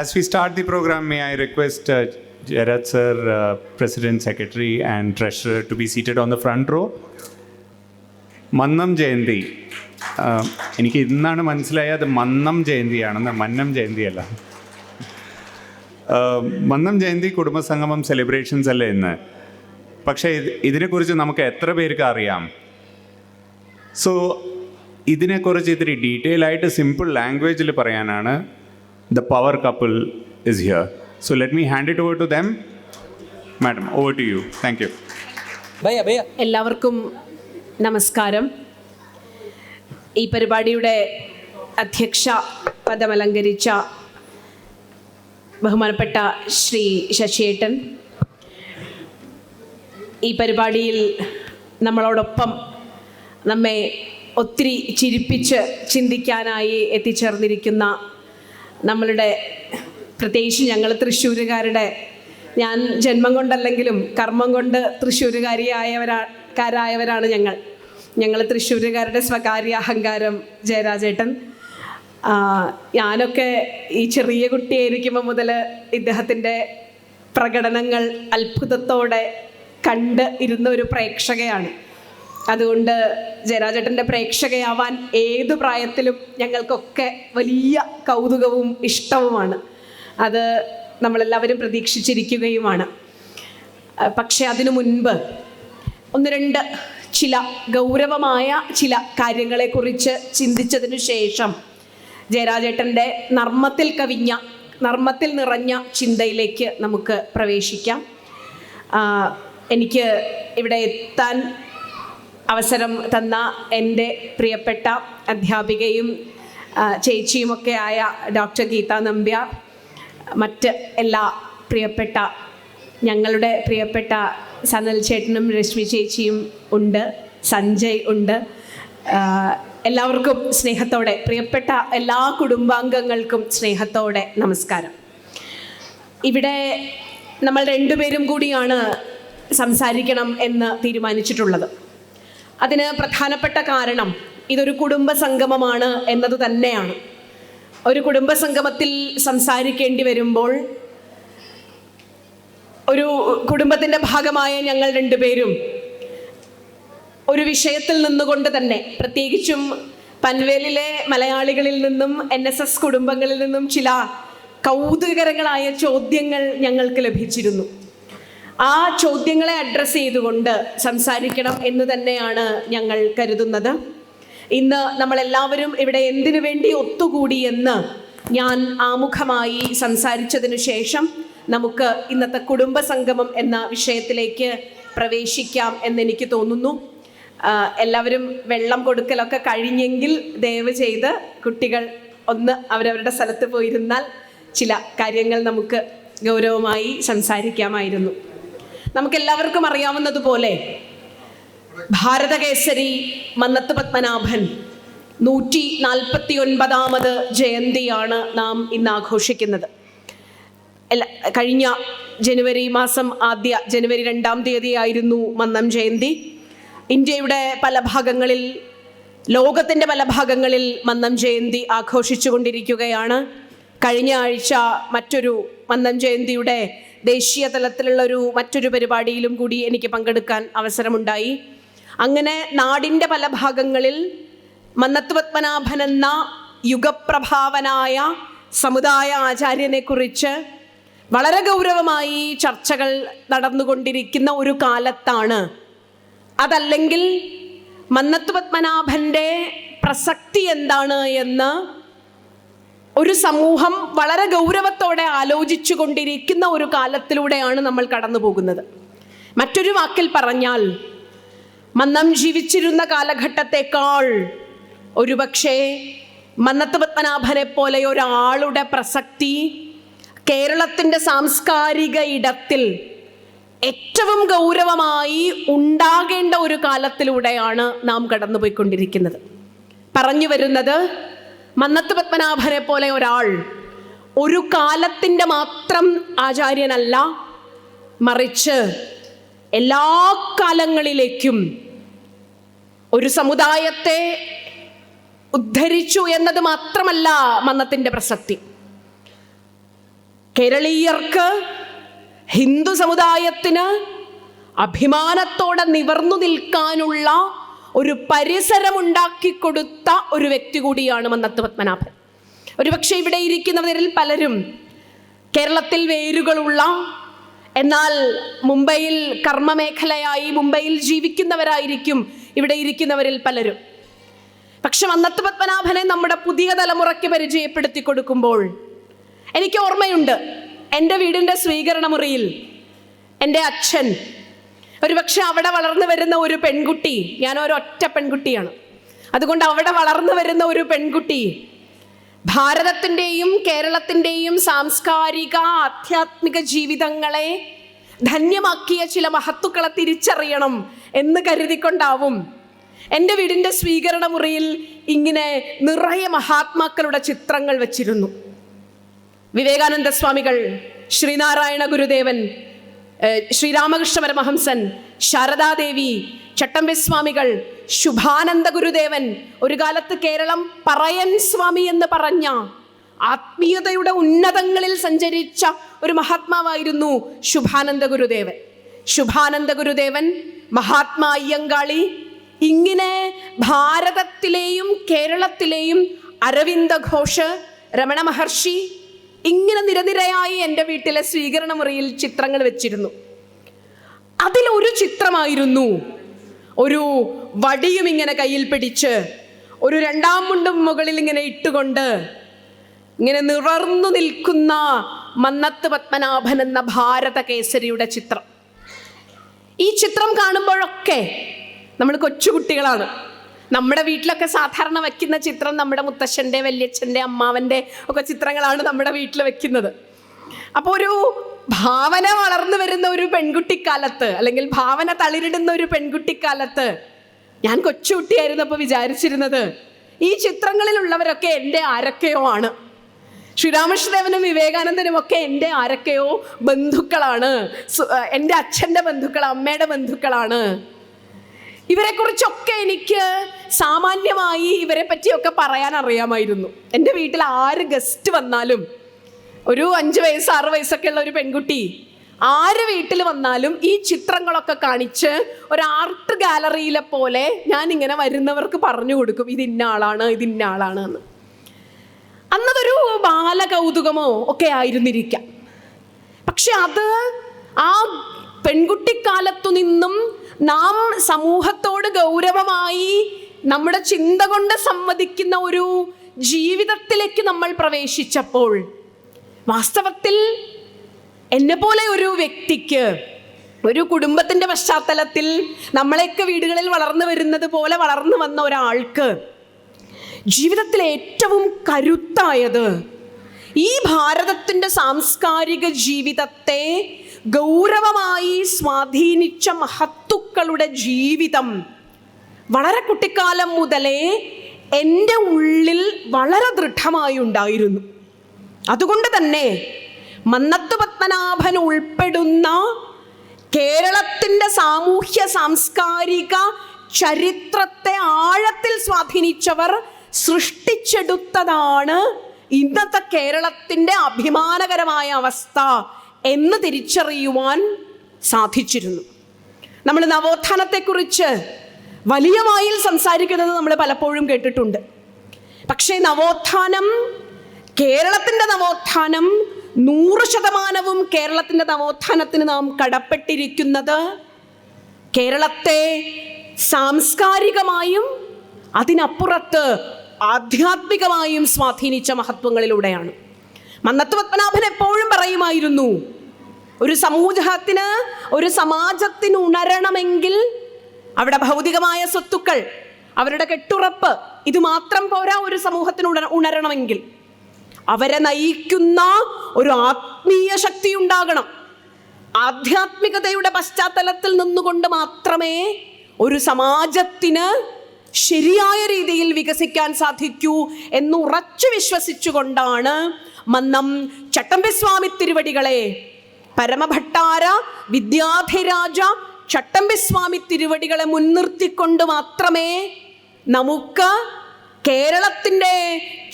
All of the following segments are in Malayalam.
As we start the program, may I request Jairaj sir, President, Secretary and Treasurer to be seated on the front row. Mannam Jayanti, എനിക്ക് ഇന്നാണ് മനസ്സിലായത് മന്നം ജയന്തിയാണെന്ന്, മന്നം ജയന്തിയല്ല. മന്നം ജയന്തി കുടുംബസംഗമം സെലിബ്രേഷൻസ് അല്ലേ ഇന്ന്. പക്ഷേ ഇതിനെക്കുറിച്ച് നമുക്ക് എത്ര പേർക്ക് അറിയാം? സോ ഇതിനെക്കുറിച്ച് ഇത്തിരി ഡീറ്റെയിൽ ആയിട്ട് സിമ്പിൾ ലാംഗ്വേജിൽ പറയാനാണ് the power couple is here. So let me hand it over to them. Madam, over to you. Thank you. എല്ലാവർക്കും നമസ്കാരം. ഈ പരിപാടിയുടെ അധ്യക്ഷ പദമലങ്കരിച്ച ബഹുമാനപ്പെട്ട ശ്രീ ശശിയേട്ടൻ, ഈ പരിപാടിയിൽ നമ്മളോടൊപ്പം നമ്മെ ഒത്തിരി ചിരിപ്പിച്ച് ചിന്തിക്കാനായി എത്തിച്ചേർന്നിരിക്കുന്ന നമ്മളുടെ, പ്രത്യേകിച്ച് ഞങ്ങൾ തൃശ്ശൂരുകാരുടെ, ഞാൻ ജന്മം കൊണ്ടല്ലെങ്കിലും കർമ്മം കൊണ്ട് തൃശ്ശൂരുകാരായവരാണ് ഞങ്ങൾ തൃശ്ശൂരുകാരുടെ സ്വകാര്യ അഹങ്കാരം ജയരാജേട്ടൻ. ഞാനൊക്കെ ഈ ചെറിയ കുട്ടിയായിരിക്കുമ്പോൾ മുതൽ ഇദ്ദേഹത്തിൻ്റെ പ്രകടനങ്ങൾ അത്ഭുതത്തോടെ കണ്ട് ഇരുന്ന ഒരു പ്രേക്ഷകയാണ്. അതുകൊണ്ട് ജയരാജേട്ടൻ്റെ പ്രേക്ഷകയാവാൻ ഏതു പ്രായത്തിലും ഞങ്ങൾക്കൊക്കെ വലിയ കൗതുകവും ഇഷ്ടവുമാണ്. അത് നമ്മളെല്ലാവരും പ്രതീക്ഷിച്ചിരിക്കുകയുമാണ്. പക്ഷെ അതിനു മുൻപ് ചില ഗൗരവമായ ചില കാര്യങ്ങളെക്കുറിച്ച് ചിന്തിച്ചതിനു ശേഷം ജയരാജേട്ടൻ്റെ നർമ്മത്തിൽ നിറഞ്ഞ ചിന്തയിലേക്ക് നമുക്ക് പ്രവേശിക്കാം. എനിക്ക് ഇവിടെ എത്താൻ അവസരം തന്ന എൻ്റെ പ്രിയപ്പെട്ട അധ്യാപികയും ചേച്ചിയുമൊക്കെ ആയ ഡോക്ടർ ഗീത നമ്പ്യാർ, മറ്റ് എല്ലാ ഞങ്ങളുടെ പ്രിയപ്പെട്ട സനൽ ചേട്ടനും രശ്മി ചേച്ചിയും ഉണ്ട്, സഞ്ജയ് ഉണ്ട്, എല്ലാവർക്കും സ്നേഹത്തോടെ, പ്രിയപ്പെട്ട എല്ലാ കുടുംബാംഗങ്ങൾക്കും സ്നേഹത്തോടെ നമസ്കാരം. ഇവിടെ നമ്മൾ രണ്ടുപേരും കൂടിയാണ് സംസാരിക്കണം എന്ന് തീരുമാനിച്ചിട്ടുള്ളത്. അതിന് പ്രധാനപ്പെട്ട കാരണം ഇതൊരു കുടുംബ സംഗമമാണ് എന്നത് തന്നെയാണ്. ഒരു കുടുംബ സംഗമത്തിൽ സംസാരിക്കേണ്ടി വരുമ്പോൾ ഒരു കുടുംബത്തിൻ്റെ ഭാഗമായ ഞങ്ങൾ രണ്ടുപേരും ഒരു വിഷയത്തിൽ നിന്നുകൊണ്ട് തന്നെ, പ്രത്യേകിച്ചും പൻവേലിലെ മലയാളികളിൽ നിന്നും NSS കുടുംബങ്ങളിൽ നിന്നും ചില കൗതുകകരങ്ങളായ ചോദ്യങ്ങൾ ഞങ്ങൾക്ക് ലഭിച്ചിരുന്നു. ആ ചോദ്യങ്ങളെ അഡ്രസ്സ് ചെയ്തുകൊണ്ട് സംസാരിക്കണം എന്ന് തന്നെയാണ് ഞങ്ങൾ കരുതുന്നത്. ഇന്ന് നമ്മളെല്ലാവരും ഇവിടെ എന്തിനു വേണ്ടി ഒത്തുകൂടി എന്ന് ഞാൻ ആമുഖമായി സംസാരിച്ചതിനു ശേഷം നമുക്ക് ഇന്നത്തെ കുടുംബ സംഗമം എന്ന വിഷയത്തിലേക്ക് പ്രവേശിക്കാം എന്നെനിക്ക് തോന്നുന്നു. എല്ലാവരും വെള്ളം കൊടുക്കലൊക്കെ കഴിഞ്ഞെങ്കിൽ ദയവ് ചെയ്ത് കുട്ടികൾ ഒന്ന് അവരവരുടെ സ്ഥലത്ത് പോയിരുന്നാൽ ചില കാര്യങ്ങൾ നമുക്ക് ഗൗരവമായി സംസാരിക്കാമായിരുന്നു. നമുക്കെല്ലാവർക്കും അറിയാവുന്നതുപോലെ ഭാരതകേസരി മന്നത്ത് പത്മനാഭൻ 149ാമത് ജയന്തിയാണ് നാം ഇന്ന് ആഘോഷിക്കുന്നത്. കഴിഞ്ഞ ജനുവരി 2-ാം തീയതിയായിരുന്നു മന്നം ജയന്തി. ഇന്ത്യയുടെ പല ഭാഗങ്ങളിൽ, ലോകത്തിൻ്റെ പല ഭാഗങ്ങളിൽ മന്നം ജയന്തി ആഘോഷിച്ചു കൊണ്ടിരിക്കുകയാണ്. കഴിഞ്ഞ ആഴ്ച മറ്റൊരു മന്നം ജയന്തിയുടെ ദേശീയ തലത്തിലുള്ള മറ്റൊരു പരിപാടിയിലും കൂടി എനിക്ക് പങ്കെടുക്കാൻ അവസരമുണ്ടായി. അങ്ങനെ നാടിൻ്റെ പല ഭാഗങ്ങളിൽ മന്നത്ത് പത്മനാഭൻ എന്ന യുഗപ്രഭാവനായ സമുദായ ആചാര്യനെ കുറിച്ച് വളരെ ഗൗരവമായി ചർച്ചകൾ നടന്നുകൊണ്ടിരിക്കുന്ന ഒരു കാലത്താണ്, അതല്ലെങ്കിൽ മന്നത്ത് പത്മനാഭൻ്റെ പ്രസക്തി എന്താണ് എന്ന് ഒരു സമൂഹം വളരെ ഗൗരവത്തോടെ ആലോചിച്ചു കൊണ്ടിരിക്കുന്ന ഒരു കാലത്തിലൂടെയാണ് നമ്മൾ കടന്നു പോകുന്നത്. മറ്റൊരു വാക്കിൽ പറഞ്ഞാൽ, മന്നം ജീവിച്ചിരുന്ന കാലഘട്ടത്തേക്കാൾ ഒരുപക്ഷെ മന്നത്ത് പത്മനാഭനെ പോലെ ഒരാളുടെ പ്രസക്തി കേരളത്തിൻ്റെ സാംസ്കാരിക ഇടത്തിൽ ഏറ്റവും ഗൗരവമായി ഉണ്ടാകേണ്ട ഒരു കാലത്തിലൂടെയാണ് നാം കടന്നുപോയിക്കൊണ്ടിരിക്കുന്നത്. പറഞ്ഞു വരുന്നത്, മന്നത്ത് പത്മനാഭനെ പോലെ ഒരാൾ ഒരു കാലത്തിൻ്റെ മാത്രം ആചാര്യനല്ല, മറിച്ച് എല്ലാ കാലങ്ങളിലേക്കും ഒരു സമുദായത്തെ ഉദ്ധരിച്ചു എന്നത് മാത്രമല്ല മന്നത്തിൻ്റെ പ്രസക്തി. കേരളീയർക്ക്, ഹിന്ദു സമുദായത്തിന് അഭിമാനത്തോടെ നിവർന്നു നിൽക്കാനുള്ള ഒരു പരിസരമുണ്ടാക്കി കൊടുത്ത ഒരു വ്യക്തി കൂടിയാണ് മന്നത്ത് പത്മനാഭൻ. ഒരുപക്ഷെ ഇവിടെ ഇരിക്കുന്നവരിൽ പലരും കേരളത്തിൽ വേരുകളുള്ള, എന്നാൽ മുംബൈയിൽ കർമ്മമേഖലയായി മുംബൈയിൽ ജീവിക്കുന്നവരായിരിക്കും ഇവിടെ ഇരിക്കുന്നവരിൽ പലരും. പക്ഷെ മന്നത്ത് പത്മനാഭനെ നമ്മുടെ പുതിയ തലമുറയ്ക്ക് പരിചയപ്പെടുത്തി കൊടുക്കുമ്പോൾ എനിക്ക് ഓർമ്മയുണ്ട്, എൻ്റെ വീടിൻ്റെ സ്വീകരണ മുറിയിൽ എൻ്റെ അച്ഛൻ, ഒരുപക്ഷെ അവിടെ വളർന്നു വരുന്ന ഒരു പെൺകുട്ടി, ഞാൻ ഒരൊറ്റ പെൺകുട്ടിയാണ്, അതുകൊണ്ട് അവിടെ വളർന്നു വരുന്ന ഒരു പെൺകുട്ടി ഭാരതത്തിൻ്റെയും കേരളത്തിൻ്റെയും സാംസ്കാരിക ആധ്യാത്മിക ജീവിതങ്ങളെ ധന്യമാക്കിയ ചില മഹത്തുക്കളെ തിരിച്ചറിയണം എന്ന് കരുതിക്കൊണ്ടാവും എൻ്റെ വീടിൻ്റെ സ്വീകരണ മുറിയിൽ ഇങ്ങനെ നിറയെ മഹാത്മാക്കളുടെ ചിത്രങ്ങൾ വച്ചിരുന്നു. വിവേകാനന്ദ സ്വാമികൾ, ശ്രീനാരായണ ഗുരുദേവൻ, ശ്രീരാമകൃഷ്ണ പരമഹംസൻ, ശാരദാദേവി, ചട്ടമ്പിസ്വാമികൾ, ശുഭാനന്ദ ഗുരുദേവൻ, ഒരു കാലത്ത് കേരളം പറയൻ സ്വാമി എന്ന് പറഞ്ഞ ആത്മീയതയുടെ ഉന്നതങ്ങളിൽ സഞ്ചരിച്ച ഒരു മഹാത്മാവായിരുന്നു ശുഭാനന്ദ ഗുരുദേവൻ. ശുഭാനന്ദ ഗുരുദേവൻ, മഹാത്മാ അയ്യങ്കാളി, ഇങ്ങനെ ഭാരതത്തിലെയും കേരളത്തിലെയും അരവിന്ദ ഘോഷ്, രമണ മഹർഷി, ഇങ്ങനെ നിരനിരയായി എൻ്റെ വീട്ടിലെ സ്വീകരണ മുറിയിൽ ചിത്രങ്ങൾ വെച്ചിരുന്നു. അതിലൊരു ചിത്രമായിരുന്നു ഒരു വടിയും ഇങ്ങനെ കയ്യിൽ പിടിച്ച് ഒരു രണ്ടാം മുണ്ടും മുകളിൽ ഇങ്ങനെ ഇട്ടുകൊണ്ട് ഇങ്ങനെ നിവർന്നു നിൽക്കുന്ന മന്നത്ത് പത്മനാഭൻ എന്ന ഭാരത കേസരിയുടെ ചിത്രം. ഈ ചിത്രം കാണുമ്പോഴൊക്കെ നമ്മൾ കൊച്ചുകുട്ടികളാണ്. നമ്മുടെ വീട്ടിലൊക്കെ സാധാരണ വയ്ക്കുന്ന ചിത്രം നമ്മുടെ മുത്തശ്ശൻ്റെ, വല്യച്ഛൻ്റെ, അമ്മാവൻ്റെ ഒക്കെ ചിത്രങ്ങളാണ് നമ്മുടെ വീട്ടിൽ വെക്കുന്നത്. അപ്പോൾ ഒരു ഭാവന വളർന്നു വരുന്ന ഒരു പെൺകുട്ടിക്കാലത്ത്, അല്ലെങ്കിൽ ഭാവന തളിരിടുന്ന ഒരു പെൺകുട്ടിക്കാലത്ത് ഞാൻ കൊച്ചുകുട്ടിയായിരുന്നപ്പോൾ വിചാരിച്ചിരുന്നത് ഈ ചിത്രങ്ങളിലുള്ളവരൊക്കെ എൻ്റെ ആരൊക്കെയോ ആണ്. ശ്രീരാമകൃഷ്ണദേവനും വിവേകാനന്ദനും ഒക്കെ എൻ്റെ ആരൊക്കെയോ ബന്ധുക്കളാണ്, എൻ്റെ അച്ഛൻ്റെ ബന്ധുക്കൾ, അമ്മയുടെ ബന്ധുക്കളാണ്. ഇവരെക്കുറിച്ചൊക്കെ എനിക്ക് സാമാന്യമായി ഇവരെ പറ്റിയൊക്കെ പറയാൻ അറിയാമായിരുന്നു. എൻ്റെ വീട്ടിൽ ആര് ഗസ്റ്റ് വന്നാലും, ഒരു 5 വയസ്സ് 6 വയസ്സൊക്കെ ഉള്ള ഒരു പെൺകുട്ടി ആര് വീട്ടിൽ വന്നാലും ഈ ചിത്രങ്ങളൊക്കെ കാണിച്ച് ഒരു ആർട്ട് ഗാലറിയിലെ പോലെ ഞാൻ ഇങ്ങനെ വരുന്നവർക്ക് പറഞ്ഞു കൊടുക്കും, ഇത് ഇന്ന ആളാണ്, ഇത് ഇന്ന ആളാണ് എന്ന്. അന്നതൊരു ബാലകൗതുകമോ ഒക്കെ ആയിരുന്നിരിക്കാം. പക്ഷെ അത് ആ പെൺകുട്ടിക്കാലത്തു നിന്നും നാം സമൂഹത്തോട് ഗൗരവമായി നമ്മുടെ ചിന്ത കൊണ്ട് സമ്മതിക്കുന്ന ഒരു ജീവിതത്തിലേക്ക് നമ്മൾ പ്രവേശിച്ചപ്പോൾ വാസ്തവത്തിൽ എന്നെപ്പോലെ ഒരു വ്യക്തിക്ക്, ഒരു കുടുംബത്തിൻ്റെ പശ്ചാത്തലത്തിൽ നമ്മളെയൊക്കെ വീടുകളിൽ വളർന്നു വരുന്നത് പോലെ വളർന്നു വന്ന ഒരാൾക്ക് ജീവിതത്തിൽ ഏറ്റവും കരുത്തായത് ഈ ഭാരതത്തിൻ്റെ സാംസ്കാരിക ജീവിതത്തെ ഗൗരവമായി സ്വാധീനിച്ച മഹത്തുക്കളുടെ ജീവിതം വളരെ കുട്ടിക്കാലം മുതലേ എൻ്റെ ഉള്ളിൽ വളരെ ദൃഢമായി ഉണ്ടായിരുന്നു. അതുകൊണ്ട് തന്നെ മന്നത്ത് പത്മനാഭൻ ഉൾപ്പെടുന്ന കേരളത്തിൻ്റെ സാമൂഹ്യ സാംസ്കാരിക ചരിത്രത്തെ ആഴത്തിൽ സ്വാധീനിച്ചവർ സൃഷ്ടിച്ചെടുത്തതാണ് ഇന്നത്തെ കേരളത്തിൻ്റെ അഭിമാനകരമായ അവസ്ഥ എന്ന് തിരിച്ചറിയുവാൻ സാധിച്ചിരുന്നു. നമ്മൾ നവോത്ഥാനത്തെക്കുറിച്ച് വലിയ വായിൽ സംസാരിക്കുന്നത് നമ്മൾ പലപ്പോഴും കേട്ടിട്ടുണ്ട്. പക്ഷേ നവോത്ഥാനം, കേരളത്തിൻ്റെ നവോത്ഥാനം 100% കേരളത്തിൻ്റെ നവോത്ഥാനത്തിന് നാം കടപ്പെട്ടിരിക്കുന്നത് കേരളത്തെ സാംസ്കാരികമായും അതിനപ്പുറത്ത് ആധ്യാത്മികമായും സ്വാധീനിച്ച മഹത്വങ്ങളിലൂടെയാണ്. മന്നത്ത് പത്മനാഭൻ എപ്പോഴും പറയുമായിരുന്നു, ഒരു സമൂഹത്തിന്, ഒരു സമാജത്തിന് ഉണരണമെങ്കിൽ അവിടെ ഭൗതികമായ സ്വത്തുക്കൾ, അവരുടെ കെട്ടുറപ്പ്, ഇത് മാത്രം പോരാ. ഒരു സമൂഹത്തിന് ഉണരണമെങ്കിൽ അവരെ നയിക്കുന്ന ഒരു ആത്മീയ ശക്തി ഉണ്ടാകണം. ആധ്യാത്മികതയുടെ പശ്ചാത്തലത്തിൽ നിന്നുകൊണ്ട് മാത്രമേ ഒരു സമാജത്തിന് ശരിയായ രീതിയിൽ വികസിക്കാൻ സാധിക്കൂ എന്ന് ഉറച്ചു വിശ്വസിച്ചുകൊണ്ടാണ് മന്നം ചട്ടമ്പിസ്വാമി തിരുവടികളെ, പരമഭട്ടാര വിദ്യാധിരാജ ചട്ടമ്പിസ്വാമി തിരുവടികളെ മുൻനിർത്തിക്കൊണ്ട് മാത്രമേ നമുക്ക് കേരളത്തിൻ്റെ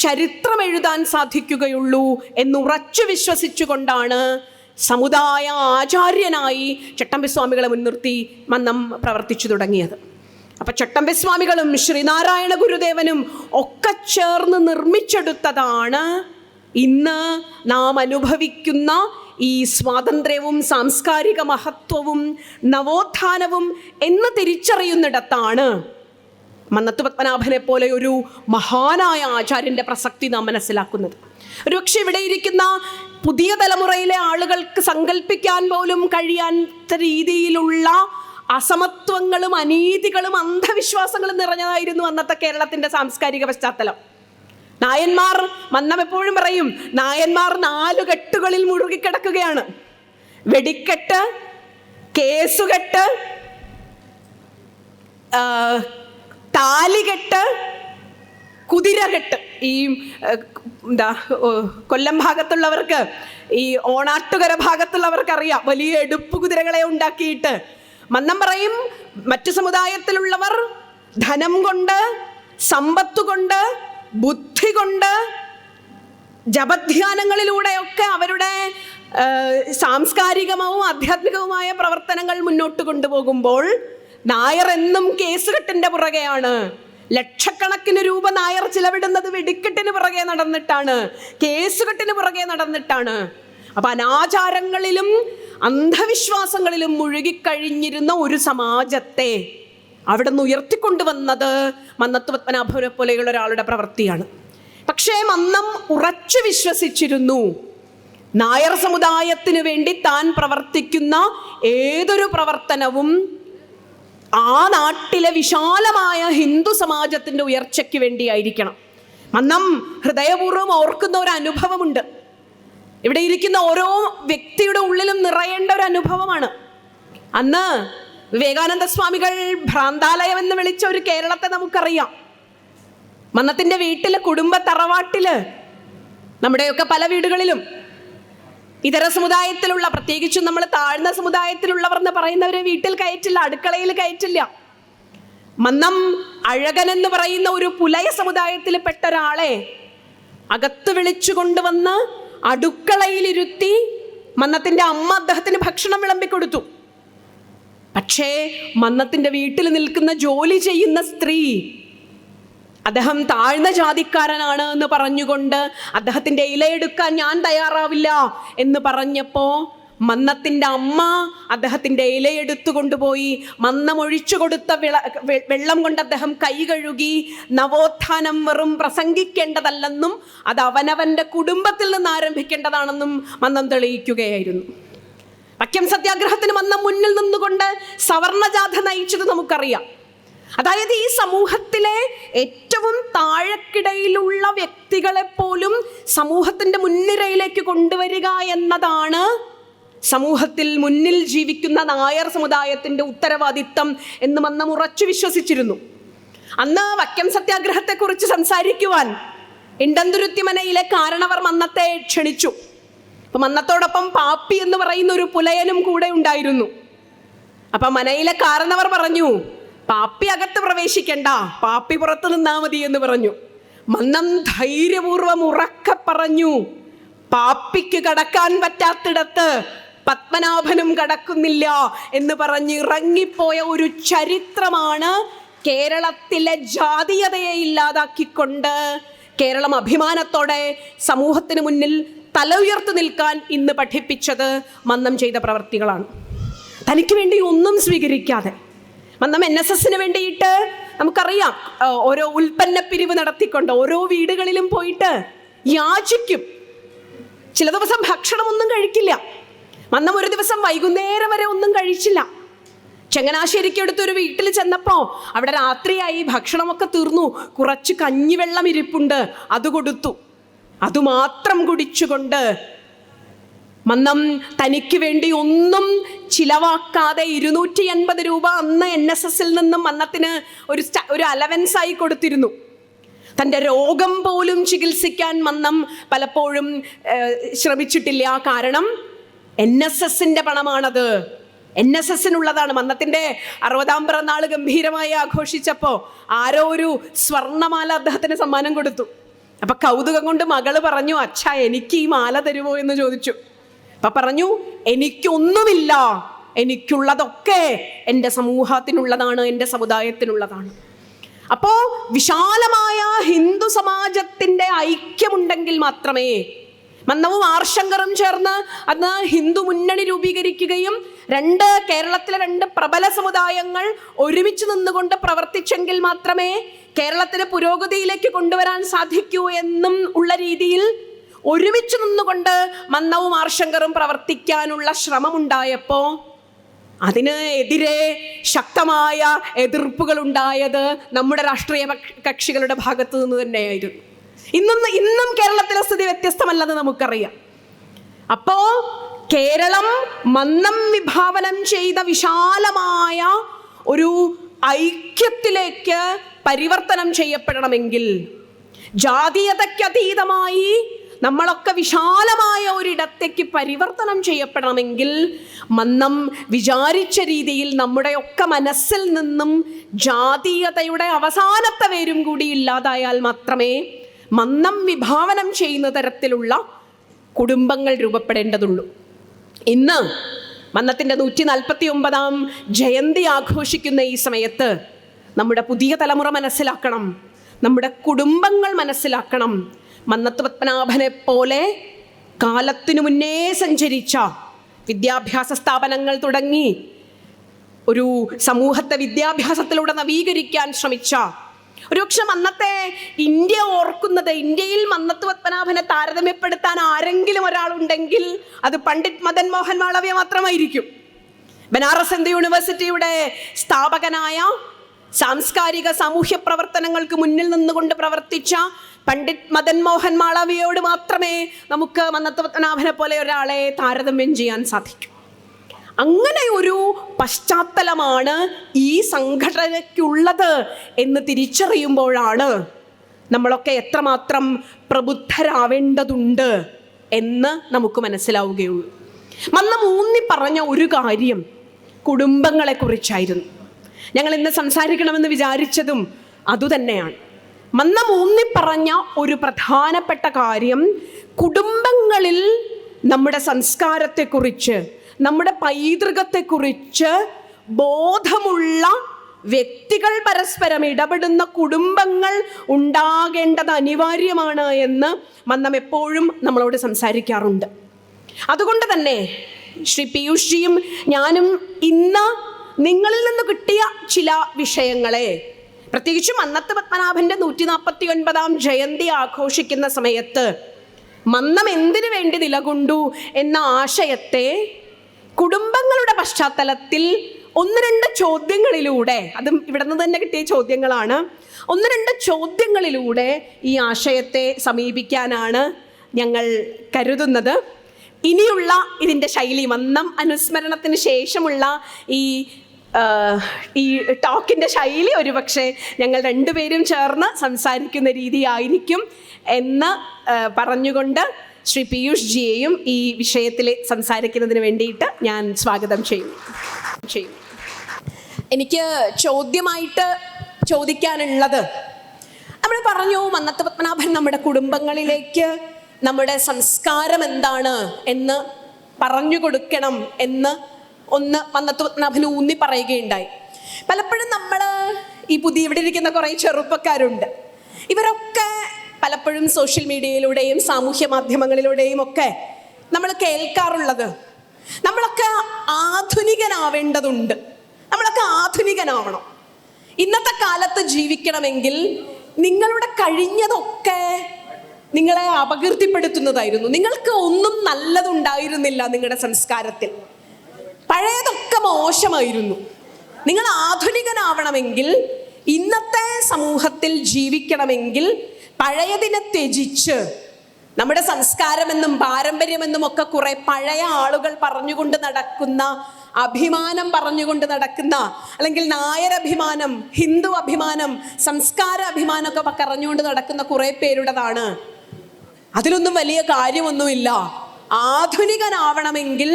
ചരിത്രം എഴുതാൻ സാധിക്കുകയുള്ളൂ എന്നുറച്ചു വിശ്വസിച്ചുകൊണ്ടാണ് സമുദായ ആചാര്യനായി ചട്ടമ്പിസ്വാമികളെ മുൻനിർത്തി മന്നം പ്രവർത്തിച്ചു തുടങ്ങിയത്. അപ്പം ചട്ടമ്പിസ്വാമികളും ശ്രീനാരായണ ഗുരുദേവനും ഒക്കെ ചേർന്ന് നിർമ്മിച്ചെടുത്തതാണ് ഇന്ന് നാം അനുഭവിക്കുന്ന ഈ സ്വാതന്ത്ര്യവും സാംസ്കാരിക മഹത്വവും നവോത്ഥാനവും എന്ന് തിരിച്ചറിയുന്നിടത്താണ് മന്നത്ത് പത്മനാഭനെ പോലെ ഒരു മഹാനായ ആചാര്യൻ്റെ പ്രസക്തി നാം മനസ്സിലാക്കുന്നത്. ഒരുപക്ഷെ ഇവിടെ ഇരിക്കുന്ന പുതിയ തലമുറയിലെ ആളുകൾക്ക് സങ്കല്പിക്കാൻ പോലും കഴിയാത്ത രീതിയിലുള്ള അസമത്വങ്ങളും അനീതികളും അന്ധവിശ്വാസങ്ങളും നിറഞ്ഞതായിരുന്നു അന്നത്തെ കേരളത്തിൻ്റെ സാംസ്കാരിക പശ്ചാത്തലം. നായന്മാർ, മന്നം എപ്പോഴും പറയും, നായന്മാർ 4 കെട്ടുകളിൽ മുഴുകിക്കിടക്കുകയാണ്. വെടിക്കെട്ട്, കേസുകെട്ട്, താലികെട്ട്, കുതിരകെട്ട്. ഈ കൊല്ലം ഭാഗത്തുള്ളവർക്ക്, ഈ ഓണാട്ടുകര ഭാഗത്തുള്ളവർക്ക് അറിയാം, വലിയ എടുപ്പ് കുതിരകളെ ഉണ്ടാക്കിയിട്ട്. മന്നം പറയും, മറ്റു സമുദായത്തിലുള്ളവർ ധനം കൊണ്ട്, സമ്പത്ത് കൊണ്ട്, ബുദ്ധി കൊണ്ട്, ജപധ്യാനങ്ങളിലൂടെയൊക്കെ അവരുടെ സാംസ്കാരികവും ആധ്യാത്മികവുമായ പ്രവർത്തനങ്ങൾ മുന്നോട്ട് കൊണ്ടുപോകുമ്പോൾ നായർ എന്നും കേസുകെട്ടിൻ്റെ പുറകെയാണ്. ലക്ഷക്കണക്കിന് രൂപ നായർ ചിലവിടുന്നത് വെടിക്കെട്ടിന് പുറകെ നടന്നിട്ടാണ്, കേസുകെട്ടിന് പുറകെ നടന്നിട്ടാണ്. അപ്പം അനാചാരങ്ങളിലും അന്ധവിശ്വാസങ്ങളിലും മുഴുകിക്കഴിഞ്ഞിരുന്ന ഒരു സമാജത്തെ അവിടെ നിന്ന് ഉയർത്തിക്കൊണ്ടുവന്നത് മന്നത്ത് പത്മനാഭനെ പോലെയുള്ള ഒരാളുടെ പ്രവൃത്തിയാണ്. പക്ഷേ മന്നം ഉറച്ചു വിശ്വസിച്ചിരുന്നു, നായർ സമുദായത്തിന് വേണ്ടി താൻ പ്രവർത്തിക്കുന്ന ഏതൊരു പ്രവർത്തനവും ആ നാട്ടിലെ വിശാലമായ ഹിന്ദു സമാജത്തിൻ്റെ ഉയർച്ചയ്ക്ക് വേണ്ടിയായിരിക്കണം. മന്നം ഹൃദയപൂർവ്വം ഓർക്കുന്ന ഒരു അനുഭവമുണ്ട്. ഇവിടെ ഇരിക്കുന്ന ഓരോ വ്യക്തിയുടെ ഉള്ളിലും നിറയേണ്ട ഒരു അനുഭവമാണ്. അന്ന് വിവേകാനന്ദ സ്വാമികൾ ഭ്രാന്താലയം എന്ന് വിളിച്ച ഒരു കേരളത്തെ നമുക്കറിയാം. മന്നത്തിൻ്റെ വീട്ടിലെ കുടുംബ തറവാട്ടില്, നമ്മുടെയൊക്കെ പല വീടുകളിലും ഇതര സമുദായത്തിലുള്ള, പ്രത്യേകിച്ചും നമ്മൾ താഴ്ന്ന സമുദായത്തിലുള്ളവർ എന്ന് പറയുന്നവരെ വീട്ടിൽ കയറ്റില്ല, അടുക്കളയിൽ കയറ്റില്ല. മന്നം അഴകൻ എന്ന് പറയുന്ന ഒരു പുലയ സമുദായത്തിൽ പെട്ട ഒരാളെ അകത്ത് വിളിച്ചു കൊണ്ടുവന്ന് അടുക്കളയിലിരുത്തി മന്നത്തിൻ്റെ അമ്മ അദ്ദേഹത്തിന് ഭക്ഷണം വിളമ്പിക്കൊടുത്തു. പക്ഷേ മന്നത്തിൻ്റെ വീട്ടിൽ നിൽക്കുന്ന ജോലി ചെയ്യുന്ന സ്ത്രീ അദ്ദേഹം താഴ്ന്ന ജാതിക്കാരനാണ് എന്ന് പറഞ്ഞുകൊണ്ട് അദ്ദേഹത്തിൻ്റെ ഇലയെടുക്കാൻ ഞാൻ തയ്യാറാവില്ല എന്ന് പറഞ്ഞപ്പോൾ മന്നത്തിൻ്റെ അമ്മ അദ്ദേഹത്തിൻ്റെ ഇലയെടുത്തു കൊണ്ടുപോയി മന്നം ഒഴിച്ചു കൊടുത്ത വെള്ളം കൊണ്ട് അദ്ദേഹം കൈ കഴുകി നവോത്ഥാനം വെറും പ്രസംഗിക്കേണ്ടതല്ലെന്നും അത് അവനവൻ്റെ കുടുംബത്തിൽ നിന്ന് ആരംഭിക്കേണ്ടതാണെന്നും മന്നം തെളിയിക്കുകയായിരുന്നു. വക്കം സത്യാഗ്രഹത്തിന് മന്നം മുന്നിൽ നിന്നുകൊണ്ട് സവർണജാഥ നയിച്ചത് നമുക്കറിയാം. അതായത് ഈ സമൂഹത്തിലെ ഏറ്റവും താഴെക്കിടയിലുള്ള വ്യക്തികളെ പോലും സമൂഹത്തിൻ്റെ മുൻനിരയിലേക്ക് കൊണ്ടുവരിക എന്നതാണ് സമൂഹത്തിൽ മുന്നിൽ ജീവിക്കുന്ന നായർ സമുദായത്തിൻ്റെ ഉത്തരവാദിത്തം എന്ന് മന്നം ഉറച്ചു വിശ്വസിച്ചിരുന്നു. അന്ന് വക്കം സത്യാഗ്രഹത്തെക്കുറിച്ച് സംസാരിക്കുവാൻ ഇണ്ടന്തുരുത്തിമനയിലെ കാരണവർ മന്നത്തെ ക്ഷണിച്ചു. അപ്പം മന്നത്തോടൊപ്പം പാപ്പി എന്ന് പറയുന്ന ഒരു പുലയനും കൂടെ ഉണ്ടായിരുന്നു. അപ്പം മനയിലെ കാരണവർ പറഞ്ഞു, പാപ്പി അകത്ത് പ്രവേശിക്കണ്ട, പാപ്പി പുറത്തു നിന്നാ മതി എന്ന് പറഞ്ഞു. മന്നം ധൈര്യപൂർവ്വം ഉറക്കെ പറഞ്ഞു, പാപ്പിക്ക് കടക്കാൻ പറ്റാത്തിടത്ത് പത്മനാഭനും കടക്കുന്നില്ല എന്ന് പറഞ്ഞ് ഇറങ്ങിപ്പോയ ഒരു ചരിത്രമാണ് കേരളത്തിലെ ജാതീയതയെ ഇല്ലാതാക്കിക്കൊണ്ട് കേരളം അഭിമാനത്തോടെ സമൂഹത്തിന് മുന്നിൽ തല ഉയർത്തി നിൽക്കാൻ ഇന്ന് പഠിപ്പിച്ചത് മന്നം ചെയ്ത പ്രവർത്തികളാണ്. തനിക്ക് വേണ്ടി ഒന്നും സ്വീകരിക്കാതെ മന്നം NSSന് വേണ്ടിയിട്ട് നമുക്കറിയാം, ഓരോ ഉൽപ്പന്ന പിരിവ് നടത്തിക്കൊണ്ട് ഓരോ വീടുകളിലും പോയിട്ട് യാചിക്കും. ചില ദിവസം ഭക്ഷണമൊന്നും കഴിക്കില്ല. മന്നം ഒരു ദിവസം വൈകുന്നേരം വരെ ഒന്നും കഴിച്ചില്ല. ചങ്ങനാശ്ശേരിക്ക് അടുത്തൊരു വീട്ടിൽ ചെന്നപ്പോൾ അവിടെ രാത്രിയായി, ഭക്ഷണമൊക്കെ തീർന്നു, കുറച്ച് കഞ്ഞിവെള്ളം ഇരിപ്പുണ്ട്, അത് കൊടുത്തു. അതുമാത്രം കുടിച്ചുകൊണ്ട് മന്നം തനിക്ക് വേണ്ടി ചിലവാക്കാതെ 280 രൂപ അന്ന് NSSൽ നിന്നും മന്നത്തിന് ഒരു അലവൻസായി കൊടുത്തിരുന്നു. തൻ്റെ രോഗം പോലും ചികിത്സിക്കാൻ മന്നം പലപ്പോഴും ശ്രമിച്ചിട്ടില്ല. കാരണം NSSൻ്റെ പണമാണത്. NSSനുള്ളതാണ്. മന്നത്തിൻ്റെ 60ാം പിറന്നാൾ ഗംഭീരമായി ആഘോഷിച്ചപ്പോൾ ആരോ ഒരു സ്വർണ്ണമാല അദ്ദേഹത്തിന് സമ്മാനം കൊടുത്തു. അപ്പൊ കൗതുകം കൊണ്ട് മകള് പറഞ്ഞു, അച്ഛാ എനിക്ക് ഈ മാല തരുമോ എന്ന് ചോദിച്ചു. അപ്പൊ പറഞ്ഞു, എനിക്കൊന്നുമില്ല, എനിക്കുള്ളതൊക്കെ എൻ്റെ സമൂഹത്തിനുള്ളതാണ്, എൻ്റെ സമുദായത്തിനുള്ളതാണ്. അപ്പോ വിശാലമായ ഹിന്ദു സമാജത്തിന്റെ ഐക്യമുണ്ടെങ്കിൽ മാത്രമേ, മന്നവും ആർശങ്കറും ചേർന്ന് അന്ന് ഹിന്ദു മുന്നണി രൂപീകരിക്കുകയും കേരളത്തിലെ 2 പ്രബല സമുദായങ്ങൾ ഒരുമിച്ച് നിന്നുകൊണ്ട് പ്രവർത്തിച്ചെങ്കിൽ മാത്രമേ കേരളത്തിലെ പുരോഗതിയിലേക്ക് കൊണ്ടുവരാൻ സാധിക്കൂ എന്നും ഉള്ള രീതിയിൽ ഒരുമിച്ച് നിന്നുകൊണ്ട് മന്നവും ആർശങ്കറും പ്രവർത്തിക്കാനുള്ള ശ്രമമുണ്ടായപ്പോൾ അതിന് എതിരെ ശക്തമായ എതിർപ്പുകൾ ഉണ്ടായത് നമ്മുടെ രാഷ്ട്രീയ കക്ഷികളുടെ ഭാഗത്തു നിന്ന് തന്നെയായിരുന്നു. ഇന്നും കേരളത്തിലെ സ്ഥിതി വ്യത്യസ്തമല്ലെന്ന് നമുക്കറിയാം. അപ്പോ കേരളം മന്നം വിഭാവനം ചെയ്ത വിശാലമായ ഒരു ഐക്യത്തിലേക്ക് പരിവർത്തനം ചെയ്യപ്പെടണമെങ്കിൽ, ജാതീയതയ്ക്കതീതമായി നമ്മളൊക്കെ വിശാലമായ ഒരിടത്തേക്ക് പരിവർത്തനം ചെയ്യപ്പെടണമെങ്കിൽ, മന്നം വിചാരിച്ച രീതിയിൽ നമ്മുടെയൊക്കെ മനസ്സിൽ നിന്നും ജാതീയതയുടെ അവസാനത്തെ വേരും കൂടി ഇല്ലാതായാൽ മാത്രമേ മന്നം വിഭാവനം ചെയ്യുന്ന തരത്തിലുള്ള കുടുംബങ്ങൾ രൂപപ്പെടേണ്ടതുള്ളൂ. ഇന്ന് മന്നത്തിൻ്റെ 149ാം ജയന്തി ആഘോഷിക്കുന്ന ഈ സമയത്ത് നമ്മുടെ പുതിയ തലമുറ മനസ്സിലാക്കണം, നമ്മുടെ കുടുംബങ്ങൾ മനസ്സിലാക്കണം. മന്നത്ത് പത്മനാഭനെ പോലെ കാലത്തിനു മുന്നേ സഞ്ചരിച്ച, വിദ്യാഭ്യാസ സ്ഥാപനങ്ങൾ തുടങ്ങി ഒരു സമൂഹത്തെ വിദ്യാഭ്യാസത്തിലൂടെ നവീകരിക്കാൻ ശ്രമിച്ച, ഒരുപക്ഷെ അന്നത്തെ ഇന്ത്യ ഓർക്കുന്നത്, ഇന്ത്യയിൽ മന്നത്ത് പത്മനാഭനെ താരതമ്യപ്പെടുത്താൻ ആരെങ്കിലും ഒരാളുണ്ടെങ്കിൽ അത് പണ്ഡിറ്റ് മദൻ മോഹൻ മാളവ്യ മാത്രമായിരിക്കും. ബനാറസ് ഹിന്ദു യൂണിവേഴ്സിറ്റിയുടെ സ്ഥാപകനായ, സാംസ്കാരിക സാമൂഹ്യ പ്രവർത്തനങ്ങൾക്ക് മുന്നിൽ നിന്നുകൊണ്ട് പ്രവർത്തിച്ച പണ്ഡിറ്റ് മദൻ മോഹൻ മാളവ്യയോട് മാത്രമേ നമുക്ക് മന്നത്ത് പത്മനാഭനെ പോലെ ഒരാളെ താരതമ്യം ചെയ്യാൻ സാധിക്കൂ. അങ്ങനെ ഒരു പശ്ചാത്തലമാണ് ഈ സംഘടനയ്ക്കുള്ളത് എന്ന് തിരിച്ചറിയുമ്പോഴാണ് നമ്മളൊക്കെ എത്രമാത്രം പ്രബുദ്ധരാവേണ്ടതുണ്ട് എന്ന് നമുക്ക് മനസ്സിലാവുകയുള്ളൂ. മന്നം ഊന്നി പറഞ്ഞ ഒരു കാര്യം കുടുംബങ്ങളെ കുറിച്ചായിരുന്നു. ഞങ്ങൾ ഇന്ന് സംസാരിക്കണമെന്ന് വിചാരിച്ചതും അതുതന്നെയാണ്. മന്നം ഊന്നി പറഞ്ഞ ഒരു പ്രധാനപ്പെട്ട കാര്യം, കുടുംബങ്ങളിൽ നമ്മുടെ സംസ്കാരത്തെക്കുറിച്ച്, നമ്മുടെ പൈതൃകത്തെക്കുറിച്ച് ബോധമുള്ള വ്യക്തികൾ പരസ്പരം ഇടപെടുന്ന കുടുംബങ്ങൾ ഉണ്ടാകേണ്ടത് അനിവാര്യമാണ് എന്ന് മന്നം എപ്പോഴും നമ്മളോട് സംസാരിക്കാറുണ്ട്. അതുകൊണ്ട് തന്നെ ശ്രീ പീയൂഷ്ജിയും ഞാനും ഇന്ന് നിങ്ങളിൽ നിന്ന് കിട്ടിയ ചില വിഷയങ്ങളെ, പ്രത്യേകിച്ചും മന്നത്ത് പത്മനാഭന്റെ 149ാം ജയന്തി ആഘോഷിക്കുന്ന സമയത്ത് മന്നം എന്തിനു വേണ്ടി നിലകൊണ്ടു എന്ന ആശയത്തെ കുടുംബങ്ങളുടെ പശ്ചാത്തലത്തിൽ 1-2 ചോദ്യങ്ങളിലൂടെ, അതും ഇവിടെ നിന്ന് തന്നെ കിട്ടിയ ചോദ്യങ്ങളാണ്, 1-2 ചോദ്യങ്ങളിലൂടെ ഈ ആശയത്തെ സമീപിക്കാനാണ് ഞങ്ങൾ കരുതുന്നത്. ഇനിയുള്ള ഇതിൻ്റെ ശൈലി, മന്നം അനുസ്മരണത്തിന് ശേഷമുള്ള ഈ ടോക്കിൻ്റെ ശൈലി ഒരുപക്ഷെ ഞങ്ങൾ 2 പേരും ചേർന്ന് സംസാരിക്കുന്ന രീതിയായിരിക്കും എന്ന് പറഞ്ഞുകൊണ്ട് ശ്രീ പീയൂഷ് ജിയെയും ഈ വിഷയത്തിൽ സംസാരിക്കുന്നതിന് വേണ്ടിയിട്ട് ഞാൻ സ്വാഗതം ചെയ്യും. എനിക്ക് ചോദ്യമായിട്ട് ചോദിക്കാനുള്ളത്, നമ്മൾ പറഞ്ഞു മന്നത്ത് പത്മനാഭൻ നമ്മുടെ കുടുംബങ്ങളിലേക്ക് നമ്മുടെ സംസ്കാരം എന്താണ് എന്ന് പറഞ്ഞു കൊടുക്കണം എന്ന് മന്നത്ത് പത്മനാഭൻ ഊന്നി പറയുകയുണ്ടായി. പലപ്പോഴും നമ്മൾ ഈ ഇവിടെ ഇരിക്കുന്ന കുറേ ചെറുപ്പക്കാരുണ്ട്, ഇവരൊക്കെ പലപ്പോഴും സോഷ്യൽ മീഡിയയിലൂടെയും സാമൂഹ്യ മാധ്യമങ്ങളിലൂടെയും ഒക്കെ നമ്മൾ കേൾക്കാറുള്ളത്, നമ്മളൊക്കെ ആധുനികനാവേണ്ടതുണ്ട്, നമ്മളൊക്കെ ആധുനികനാവണം. ഇന്നത്തെ കാലത്ത് ജീവിക്കണമെങ്കിൽ നിങ്ങളുടെ കഴിഞ്ഞതൊക്കെ നിങ്ങളെ അപകീർത്തിപ്പെടുത്തുന്നതായിരുന്നു. നിങ്ങൾക്ക് ഒന്നും നല്ലതുണ്ടായിരുന്നില്ല നിങ്ങളുടെ സംസ്കാരത്തിൽ, പഴയതൊക്കെ മോശമായിരുന്നു. നിങ്ങൾ ആധുനികനാവണമെങ്കിൽ, ഇന്നത്തെ സമൂഹത്തിൽ ജീവിക്കണമെങ്കിൽ പഴയതിനെ ത്യജിച്ച്, നമ്മുടെ സംസ്കാരമെന്നും പാരമ്പര്യമെന്നും ഒക്കെ കുറെ പഴയ ആളുകൾ പറഞ്ഞുകൊണ്ട് നടക്കുന്ന, അഭിമാനം പറഞ്ഞുകൊണ്ട് നടക്കുന്ന, അല്ലെങ്കിൽ നായർ അഭിമാനം, ഹിന്ദു അഭിമാനം, സംസ്കാര അഭിമാനമൊക്കെ പറഞ്ഞുകൊണ്ട് നടക്കുന്ന കുറെ പേരുടേതാണ്. അതിലൊന്നും വലിയ കാര്യമൊന്നുമില്ല. ആധുനികനാവണമെങ്കിൽ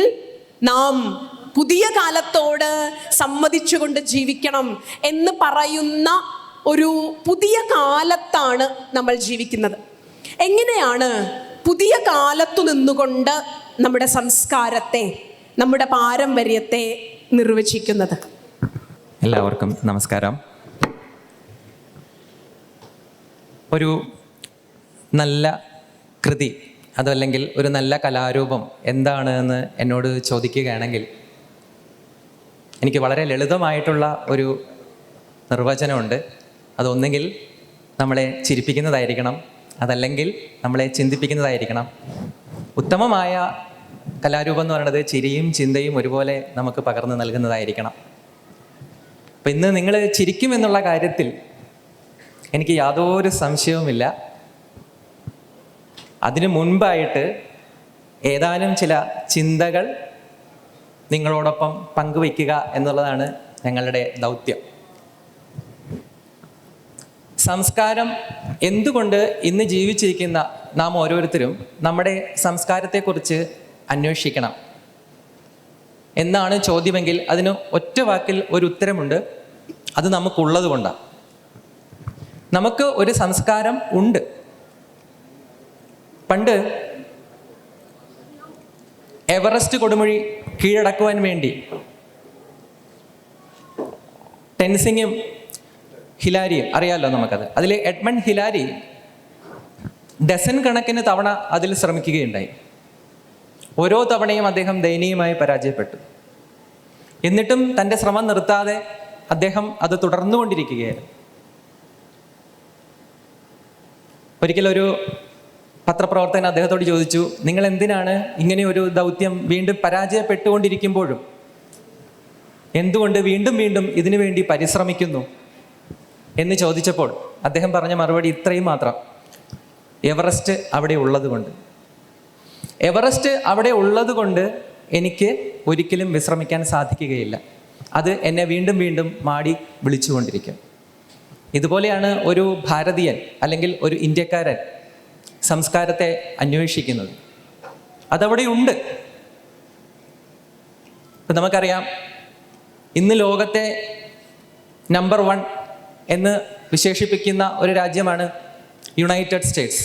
നാം പുതിയ കാലത്തോട് സമ്മതിച്ചുകൊണ്ട് ജീവിക്കണം എന്ന് പറയുന്ന ഒരു പുതിയ കാലത്താണ് നമ്മൾ ജീവിക്കുന്നത്. എങ്ങനെയാണ് പുതിയ കാലത്തു നിന്നുകൊണ്ട് നമ്മുടെ സംസ്കാരത്തെ, നമ്മുടെ പാരമ്പര്യത്തെ നിർവചിക്കുന്നത്? എല്ലാവർക്കും നമസ്കാരം. ഒരു നല്ല കൃതി അതല്ലെങ്കിൽ ഒരു നല്ല കലാരൂപം എന്താണ് എന്ന് എന്നോട് ചോദിക്കുകയാണെങ്കിൽ എനിക്ക് വളരെ ലളിതമായിട്ടുള്ള ഒരു നിർവചനമുണ്ട്. അതൊന്നെങ്കിൽ നമ്മളെ ചിരിപ്പിക്കുന്നതായിരിക്കണം, അതല്ലെങ്കിൽ നമ്മളെ ചിന്തിപ്പിക്കുന്നതായിരിക്കണം. ഉത്തമമായ കലാരൂപം എന്ന് പറയുന്നത് ചിരിയും ചിന്തയും ഒരുപോലെ നമുക്ക് പകർന്നു നൽകുന്നതായിരിക്കണം. അപ്പം ഇന്ന് നിങ്ങൾ ചിരിക്കുമെന്നുള്ള കാര്യത്തിൽ എനിക്ക് യാതൊരു സംശയവുമില്ല. അതിനു മുൻപായിട്ട് ഏതാനും ചില ചിന്തകൾ നിങ്ങളോടൊപ്പം പങ്കുവയ്ക്കുക എന്നുള്ളതാണ് ഞങ്ങളുടെ ദൗത്യം. സംസ്കാരം എന്തുകൊണ്ട് ഇന്ന് ജീവിച്ചിരിക്കുന്ന നാം ഓരോരുത്തരും നമ്മുടെ സംസ്കാരത്തെക്കുറിച്ച് അന്വേഷിക്കണം എന്നാണ് ചോദ്യമെങ്കിൽ അതിന് ഒറ്റ വാക്കിൽ ഒരു ഉത്തരമുണ്ട്. അത് നമുക്കുള്ളത് കൊണ്ടാണ്. നമുക്ക് ഒരു സംസ്കാരം ഉണ്ട്. പണ്ട് എവറസ്റ്റ് കൊടുമുടി കീഴടക്കുവാൻ വേണ്ടി ടെൻസിങ്ങും ഹിലാരിയും അറിയാമല്ലോ നമുക്കത്. അതിൽ എഡ്മണ്ട് ഹിലാരി ഡസൻ കണക്കിന് തവണ അതിൽ ശ്രമിക്കുകയുണ്ടായി. ഓരോ തവണയും അദ്ദേഹം ദയനീയമായി പരാജയപ്പെട്ടു. എന്നിട്ടും തൻ്റെ ശ്രമം നിർത്താതെ അദ്ദേഹം അത് തുടർന്നുകൊണ്ടിരിക്കുകയായിരുന്നു. ഒരിക്കലൊരു പത്രപ്രവർത്തകൻ അദ്ദേഹത്തോട് ചോദിച്ചു, നിങ്ങൾ എന്തിനാണ് ഇങ്ങനെ ഒരു ദൗത്യം വീണ്ടും പരാജയപ്പെട്ടുകൊണ്ടിരിക്കുമ്പോഴും എന്തുകൊണ്ട് വീണ്ടും വീണ്ടും ഇതിനു വേണ്ടി പരിശ്രമിക്കുന്നു എന്ന് ചോദിച്ചപ്പോൾ അദ്ദേഹം പറഞ്ഞ മറുപടി ഇത്രയും മാത്രം: എവറസ്റ്റ് അവിടെ ഉള്ളത് കൊണ്ട്. എവറസ്റ്റ് അവിടെ ഉള്ളത് കൊണ്ട് എനിക്ക് ഒരിക്കലും വിശ്രമിക്കാൻ സാധിക്കുകയില്ല. അത് എന്നെ വീണ്ടും വീണ്ടും മാടി വിളിച്ചുകൊണ്ടിരിക്കും. ഇതുപോലെയാണ് ഒരു ഭാരതീയൻ അല്ലെങ്കിൽ ഒരു ഇന്ത്യക്കാരൻ സംസ്കാരത്തെ അന്വേഷിക്കുന്നത്. അതവിടെ ഉണ്ട്. ഇപ്പം നമുക്കറിയാം, ഇന്ന് ലോകത്തെ നമ്പർ 1 എന്ന് വിശേഷിപ്പിക്കുന്ന ഒരു രാജ്യമാണ് യുണൈറ്റഡ് സ്റ്റേറ്റ്സ്,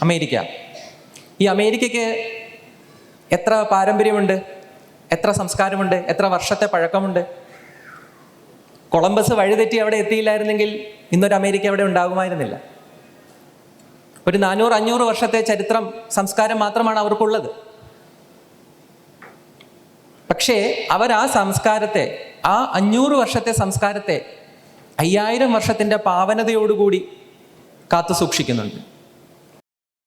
അമേരിക്ക. ഈ അമേരിക്കയ്ക്ക് എത്ര പാരമ്പര്യമുണ്ട്, എത്ര സംസ്കാരമുണ്ട്, എത്ര വർഷത്തെ പഴക്കമുണ്ട്. കൊളംബസ് വഴിതെറ്റി അവിടെ എത്തിയില്ലായിരുന്നെങ്കിൽ ഇന്നൊരു അമേരിക്ക അവിടെ ഉണ്ടാകുമായിരുന്നില്ല. ഒരു 400-500 വർഷത്തെ ചരിത്രം, സംസ്കാരം മാത്രമാണ് അവർക്കുള്ളത്. പക്ഷേ അവർ ആ സംസ്കാരത്തെ, ആ 500 വർഷത്തെ സംസ്കാരത്തെ 5000 വർഷത്തിൻ്റെ പാവനതയോടുകൂടി കാത്തു സൂക്ഷിക്കുന്നുണ്ട്.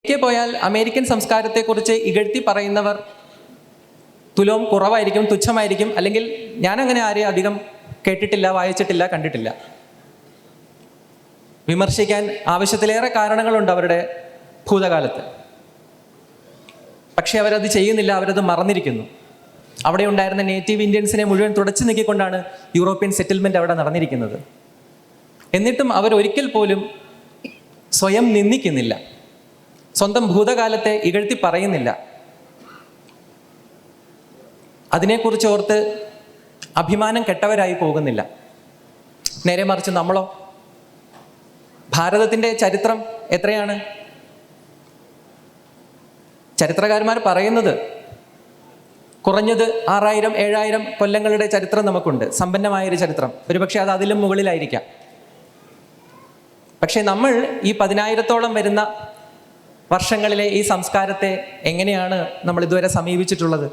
അമേരിക്കയിൽ പോയാൽ അമേരിക്കൻ സംസ്കാരത്തെക്കുറിച്ച് ഇകഴ്ത്തി പറയുന്നവർ തുലോം കുറവായിരിക്കും, തുച്ഛമായിരിക്കും. അല്ലെങ്കിൽ ഞാനങ്ങനെ ആരെയും അധികം കേട്ടിട്ടില്ല, വായിച്ചിട്ടില്ല, കണ്ടിട്ടില്ല. വിമർശിക്കാൻ ആവശ്യത്തിലേറെ കാരണങ്ങളുണ്ട് അവരുടെ ഭൂതകാലത്ത്. പക്ഷേ അവരത് ചെയ്യുന്നില്ല, അവരത് മറന്നിരിക്കുന്നു. അവിടെ ഉണ്ടായിരുന്ന നേറ്റീവ് ഇന്ത്യൻസിനെ മുഴുവൻ തുടച്ചു നീക്കിക്കൊണ്ടാണ് യൂറോപ്യൻ സെറ്റിൽമെൻറ്റ് അവിടെ നടന്നിരിക്കുന്നത്. എന്നിട്ടും അവരൊരിക്കൽ പോലും സ്വയം നിന്ദിക്കുന്നില്ല, സ്വന്തം ഭൂതകാലത്തെ ഇകഴ്ത്തി പറയുന്നില്ല. അതിനെക്കുറിച്ച് ഓർത്ത് അഭിമാനം കെട്ടവരായി പോകുന്നില്ല. നേരെ മറിച്ച് നമ്മളോ? ഭാരതത്തിൻ്റെ ചരിത്രം എത്രയാണ്? ചരിത്രകാരന്മാർ പറയുന്നത് കുറഞ്ഞത് 6000-7000 കൊല്ലങ്ങളുടെ ചരിത്രം നമുക്കുണ്ട്, സമ്പന്നമായൊരു ചരിത്രം. ഒരുപക്ഷെ അത് അതിലും മുകളിലായിരിക്കാം. പക്ഷേ നമ്മൾ ഈ 10,000-ഓളം വരുന്ന വർഷങ്ങളിലെ ഈ സംസ്കാരത്തെ എങ്ങനെയാണ് നമ്മൾ ഇതുവരെ സമീപിച്ചിട്ടുള്ളത്?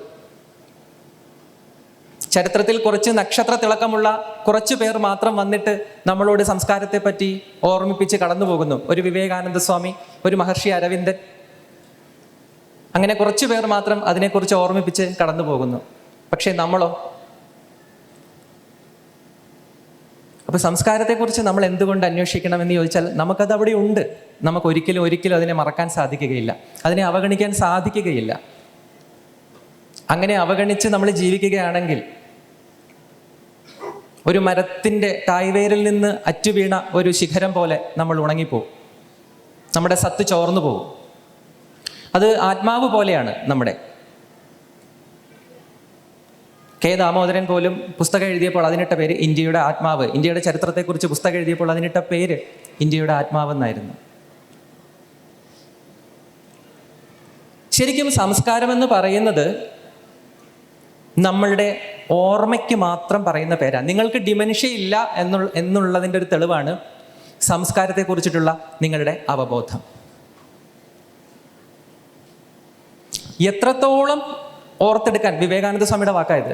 ചരിത്രത്തിൽ കുറച്ച് നക്ഷത്ര തിളക്കമുള്ള കുറച്ച് പേർ മാത്രം വന്നിട്ട് നമ്മളോട് സംസ്കാരത്തെ പറ്റി ഓർമ്മിപ്പിച്ച് കടന്നു പോകുന്നു. ഒരു വിവേകാനന്ദ സ്വാമി, ഒരു മഹർഷി അരവിന്ദൻ, അങ്ങനെ കുറച്ച് പേർ മാത്രം അതിനെക്കുറിച്ച് ഓർമ്മിപ്പിച്ച് കടന്നു പോകുന്നു. പക്ഷേ നമ്മളോ? അപ്പോൾ സംസ്കാരത്തെക്കുറിച്ച് നമ്മൾ എന്തുകൊണ്ട് അന്വേഷിക്കണമെന്ന് ചോദിച്ചാൽ നമുക്കത് അവിടെ ഉണ്ട്. നമുക്ക് ഒരിക്കലും അതിനെ മറക്കാൻ സാധിക്കുകയില്ല, അതിനെ അവഗണിക്കാൻ സാധിക്കുകയില്ല. അങ്ങനെ അവഗണിച്ച് നമ്മൾ ജീവിക്കുകയാണെങ്കിൽ ഒരു മരത്തിൻ്റെ തായ്വേരിൽ നിന്ന് അറ്റുവീണ ഒരു ശിഖരം പോലെ നമ്മൾ ഉണങ്ങിപ്പോവും. നമ്മുടെ സത്ത് ചോർന്നു പോകും. അത് ആത്മാവ് പോലെയാണ് നമ്മുടെ. കെ ദാമോദരൻ പോലും പുസ്തകം എഴുതിയപ്പോൾ അതിനിട്ട പേര് ഇന്ത്യയുടെ ആത്മാവ്. ഇന്ത്യയുടെ ചരിത്രത്തെക്കുറിച്ച് പുസ്തകം എഴുതിയപ്പോൾ അതിനിട്ട പേര് ഇന്ത്യയുടെ ആത്മാവെന്നായിരുന്നു. ശരിക്കും സംസ്കാരമെന്ന് പറയുന്നത് നമ്മളുടെ ഓർമ്മയ്ക്ക് മാത്രം പറയുന്ന പേരാണ്. നിങ്ങൾക്ക് ഡിമെൻഷ്യ ഇല്ല എന്നുള്ളതിൻ്റെ ഒരു തെളിവാണ് സംസ്കാരത്തെക്കുറിച്ചിട്ടുള്ള നിങ്ങളുടെ അവബോധം. എത്രത്തോളം ഓർത്തെടുക്കാൻ, വിവേകാനന്ദ സ്വാമിയുടെ വാക്കായത്,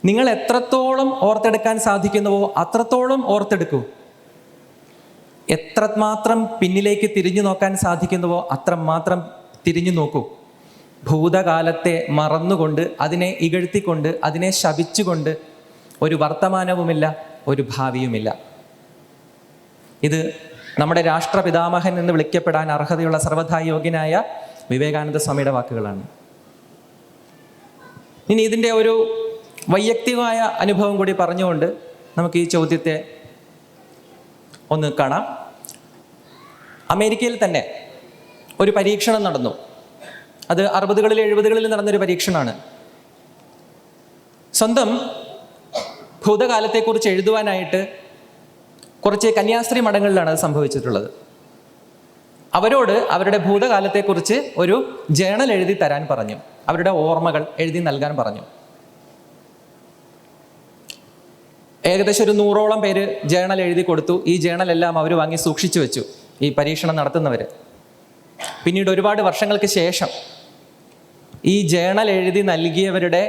നിങ്ങൾ എത്രത്തോളം ഓർത്തെടുക്കാൻ സാധിക്കുന്നുവോ അത്രത്തോളം ഓർത്തെടുക്കൂ. എത്രമാത്രം പിന്നിലേക്ക് തിരിഞ്ഞു നോക്കാൻ സാധിക്കുന്നുവോ അത്രമാത്രം തിരിഞ്ഞു നോക്കൂ. ഭൂതകാലത്തെ മറന്നുകൊണ്ട്, അതിനെ ഇകഴ്ത്തിക്കൊണ്ട്, അതിനെ ശപിച്ചുകൊണ്ട് ഒരു വർത്തമാനവുമില്ല, ഒരു ഭാവിയുമില്ല. ഇത് നമ്മുടെ രാഷ്ട്രപിതാമഹൻ എന്ന് വിളിക്കപ്പെടാൻ അർഹതയുള്ള സർവ്വഥാ യോഗ്യനായ വിവേകാനന്ദ സ്വാമിയുടെ വാക്കുകളാണ്. ഇനി ഇതിൻ്റെ ഒരു വൈയക്തികമായ അനുഭവം കൂടി പറഞ്ഞുകൊണ്ട് നമുക്ക് ഈ ചോദ്യത്തെ ഒന്ന് കാണാം. അമേരിക്കയിൽ തന്നെ ഒരു പരീക്ഷണം നടന്നു. അത് 60കളിൽ 70കളിൽ നടന്നൊരു പരീക്ഷണമാണ്. സ്വന്തം ഭൂതകാലത്തെക്കുറിച്ച് എഴുതുവാനായിട്ട് കുറച്ച് കന്യാസ്ത്രീ മഠങ്ങളിലാണ് അത് സംഭവിച്ചിട്ടുള്ളത്. അവരോട് അവരുടെ ഭൂതകാലത്തെക്കുറിച്ച് ഒരു ജേണൽ എഴുതി തരാൻ പറഞ്ഞു. അവരുടെ ഓർമ്മകൾ എഴുതി നൽകാൻ പറഞ്ഞു. ഏകദേശം ഒരു 100ഓളം പേര് ജേണൽ എഴുതി കൊടുത്തു. ഈ ജേണലെല്ലാം അവർ വാങ്ങി സൂക്ഷിച്ചു വെച്ചു, ഈ പരീക്ഷണം നടത്തുന്നവർ. പിന്നീട് ഒരുപാട് വർഷങ്ങൾക്ക് ശേഷം ഈ ജേണൽ എഴുതി നൽകിയവരുടെ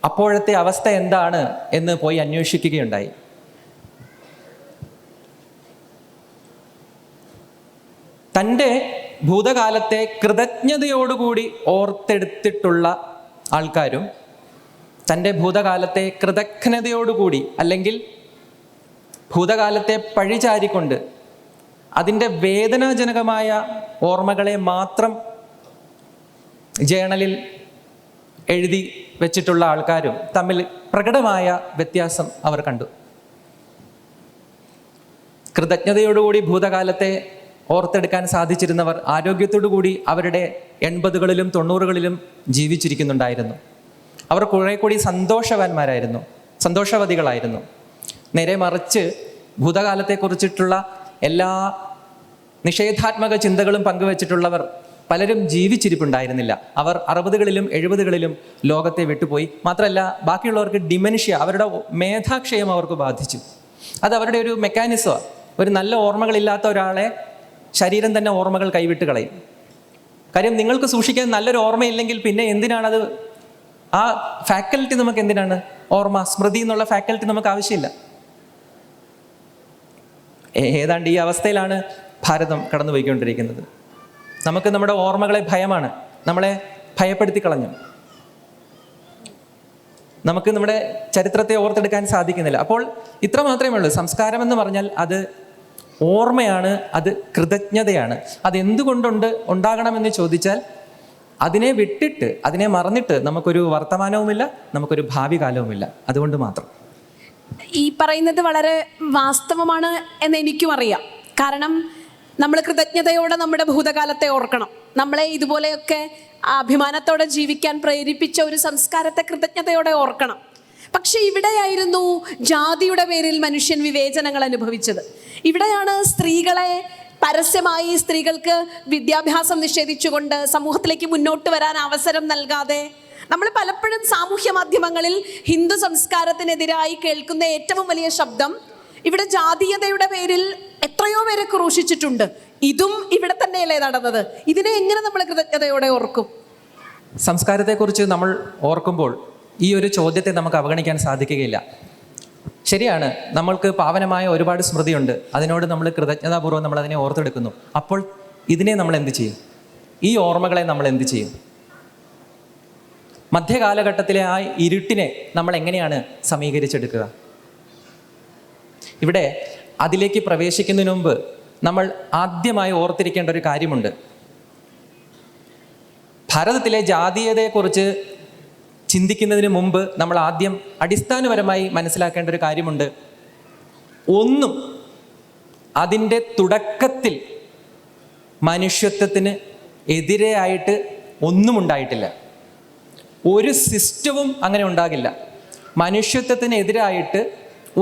അപ്പോഴത്തെ അവസ്ഥ എന്താണ് എന്ന് പോയി അന്വേഷിക്കുകയുണ്ടായി. തൻ്റെ ഭൂതകാലത്തെ കൃതജ്ഞതയോടുകൂടി ഓർത്തെടുത്തിട്ടുള്ള ആൾക്കാരും തൻ്റെ ഭൂതകാലത്തെ കൃതജ്ഞതയോടുകൂടി, അല്ലെങ്കിൽ ഭൂതകാലത്തെ പഴിചാരിക്കൊണ്ട് അതിൻ്റെ വേദനാജനകമായ ഓർമ്മകളെ മാത്രം ജേണലിൽ എഴുതി വെച്ചിട്ടുള്ള ആൾക്കാരും തമ്മിൽ പ്രകടമായ വ്യത്യാസം അവർ കണ്ടു. കൃതജ്ഞതയോടുകൂടി ഭൂതകാലത്തെ ഓർത്തെടുക്കാൻ സാധിച്ചിരുന്നവർ ആരോഗ്യത്തോടുകൂടി അവരുടെ 80കളിലും 90കളിലും ജീവിച്ചിരിക്കുന്നുണ്ടായിരുന്നു. അവർ കുറെ കൂടി സന്തോഷവതികളായിരുന്നു. നേരെ മറിച്ച് ഭൂതകാലത്തെക്കുറിച്ചിട്ടുള്ള എല്ലാ നിഷേധാത്മക ചിന്തകളും പങ്കുവച്ചിട്ടുള്ളവർ പലരും ജീവിച്ചിരിപ്പുണ്ടായിരുന്നില്ല. അവർ 60കളിലും 70കളിലും ലോകത്തെ വിട്ടുപോയി. മാത്രമല്ല, ബാക്കിയുള്ളവർക്ക് ഡിമെൻഷ്യ, അവരുടെ മേധാക്ഷയം അവർക്ക് ബാധിച്ചു. അത് അവരുടെ ഒരു മെക്കാനിസമാണ്. ഒരു നല്ല ഓർമ്മകളില്ലാത്ത ഒരാളെ ശരീരം തന്നെ ഓർമ്മകൾ കൈവിട്ട് കളയും. കാര്യം, നിങ്ങൾക്ക് സൂക്ഷിക്കാൻ നല്ലൊരു ഓർമ്മയില്ലെങ്കിൽ പിന്നെ എന്തിനാണത്? ആ ഫാക്കൽറ്റി നമുക്ക് എന്തിനാണ്? ഓർമ്മ, സ്മൃതി എന്നുള്ള ഫാക്കൽറ്റി നമുക്ക് ആവശ്യമില്ല. ഏതാണ്ട് ഈ അവസ്ഥയിലാണ് ഭാരതം കടന്നുപോയിക്കൊണ്ടിരിക്കുന്നത്. നമുക്ക് നമ്മുടെ ഓർമ്മകളെ ഭയമാണ്, നമ്മളെ ഭയപ്പെടുത്തി കളഞ്ഞു. നമുക്ക് നമ്മുടെ ചരിത്രത്തെ ഓർത്തെടുക്കാൻ സാധിക്കുന്നില്ല. അപ്പോൾ ഇത്ര മാത്രമേ ഉള്ളൂ. സംസ്കാരം എന്ന് പറഞ്ഞാൽ അത് ഓർമ്മയാണ്, അത് കൃതജ്ഞതയാണ്. ഉണ്ടാകണമെന്ന് ചോദിച്ചാൽ അതിനെ വിട്ടിട്ട്, അതിനെ മറന്നിട്ട് നമുക്കൊരു വർത്തമാനവുമില്ല, നമുക്കൊരു ഭാവി കാലവുമില്ല. അതുകൊണ്ട് മാത്രം. ഈ പറയുന്നത് വളരെ വാസ്തവമാണ് എന്ന് എനിക്കും അറിയാം. കാരണം നമ്മൾ കൃതജ്ഞതയോടെ നമ്മുടെ ഭൂതകാലത്തെ ഓർക്കണം. നമ്മളെ ഇതുപോലെയൊക്കെ അഭിമാനത്തോടെ ജീവിക്കാൻ പ്രേരിപ്പിച്ച ഒരു സംസ്കാരത്തെ കൃതജ്ഞതയോടെ ഓർക്കണം. പക്ഷെ ഇവിടെയായിരുന്നു ജാതിയുടെ പേരിൽ മനുഷ്യൻ വിവേചനങ്ങൾ അനുഭവിച്ചത്. ഇവിടെയാണ് സ്ത്രീകളെ പരസ്യമായി, സ്ത്രീകൾക്ക് വിദ്യാഭ്യാസം നിഷേധിച്ചുകൊണ്ട് സമൂഹത്തിലേക്ക് മുന്നോട്ട് വരാൻ അവസരം നൽകാതെ, നമ്മൾ പലപ്പോഴും സാമൂഹ്യ മാധ്യമങ്ങളിൽ ഹിന്ദു സംസ്കാരത്തിനെതിരായി കേൾക്കുന്ന ഏറ്റവും വലിയ ശബ്ദം, ഇവിടെ ജാതീയതയുടെ പേരിൽ എത്രയോ പേരെ ക്രൂശിച്ചിട്ടുണ്ട്, ഇതും ഇവിടെ തന്നെയല്ലേ നടന്നത്, ഇതിനെ എങ്ങനെ നമ്മൾ കൃതജ്ഞതയോടെ ഓർക്കും? സംസ്കാരത്തെക്കുറിച്ച് നമ്മൾ ഓർക്കുമ്പോൾ ഈ ഒരു ചോദ്യത്തെ നമുക്ക് അവഗണിക്കാൻ സാധിക്കുകയില്ല. ശരിയാണ്, നമ്മൾക്ക് പാവനമായ ഒരുപാട് സ്മൃതിയുണ്ട്. അതിനോട് നമ്മൾ കൃതജ്ഞതാപൂർവ്വം നമ്മൾ അതിനെ ഓർത്തെടുക്കുന്നു. അപ്പോൾ ഇതിനെ നമ്മൾ എന്ത് ചെയ്യും? ഈ ഓർമ്മകളെ നമ്മൾ എന്ത് ചെയ്യും? മധ്യകാലഘട്ടത്തിലെ ആ ഇരുട്ടിനെ നമ്മൾ എങ്ങനെയാണ് സമീകരിച്ചെടുക്കുക? ഇവിടെ അതിലേക്ക് പ്രവേശിക്കുന്നതിന് മുമ്പ് നമ്മൾ ആദ്യമായി ഓർത്തിരിക്കേണ്ട ഒരു കാര്യമുണ്ട്. ഭാരതത്തിലെ ജാതീയതയെക്കുറിച്ച് ചിന്തിക്കുന്നതിന് മുമ്പ് നമ്മൾ ആദ്യം അടിസ്ഥാനപരമായി മനസ്സിലാക്കേണ്ട ഒരു കാര്യമുണ്ട്. ഒന്നും അതിൻ്റെ തുടക്കത്തിൽ മനുഷ്യത്വത്തിന് എതിരെയായിട്ട് ഒന്നും ഉണ്ടായിട്ടില്ല. ഒരു സിസ്റ്റവും അങ്ങനെ ഉണ്ടാകില്ല. മനുഷ്യത്വത്തിനെതിരായിട്ട്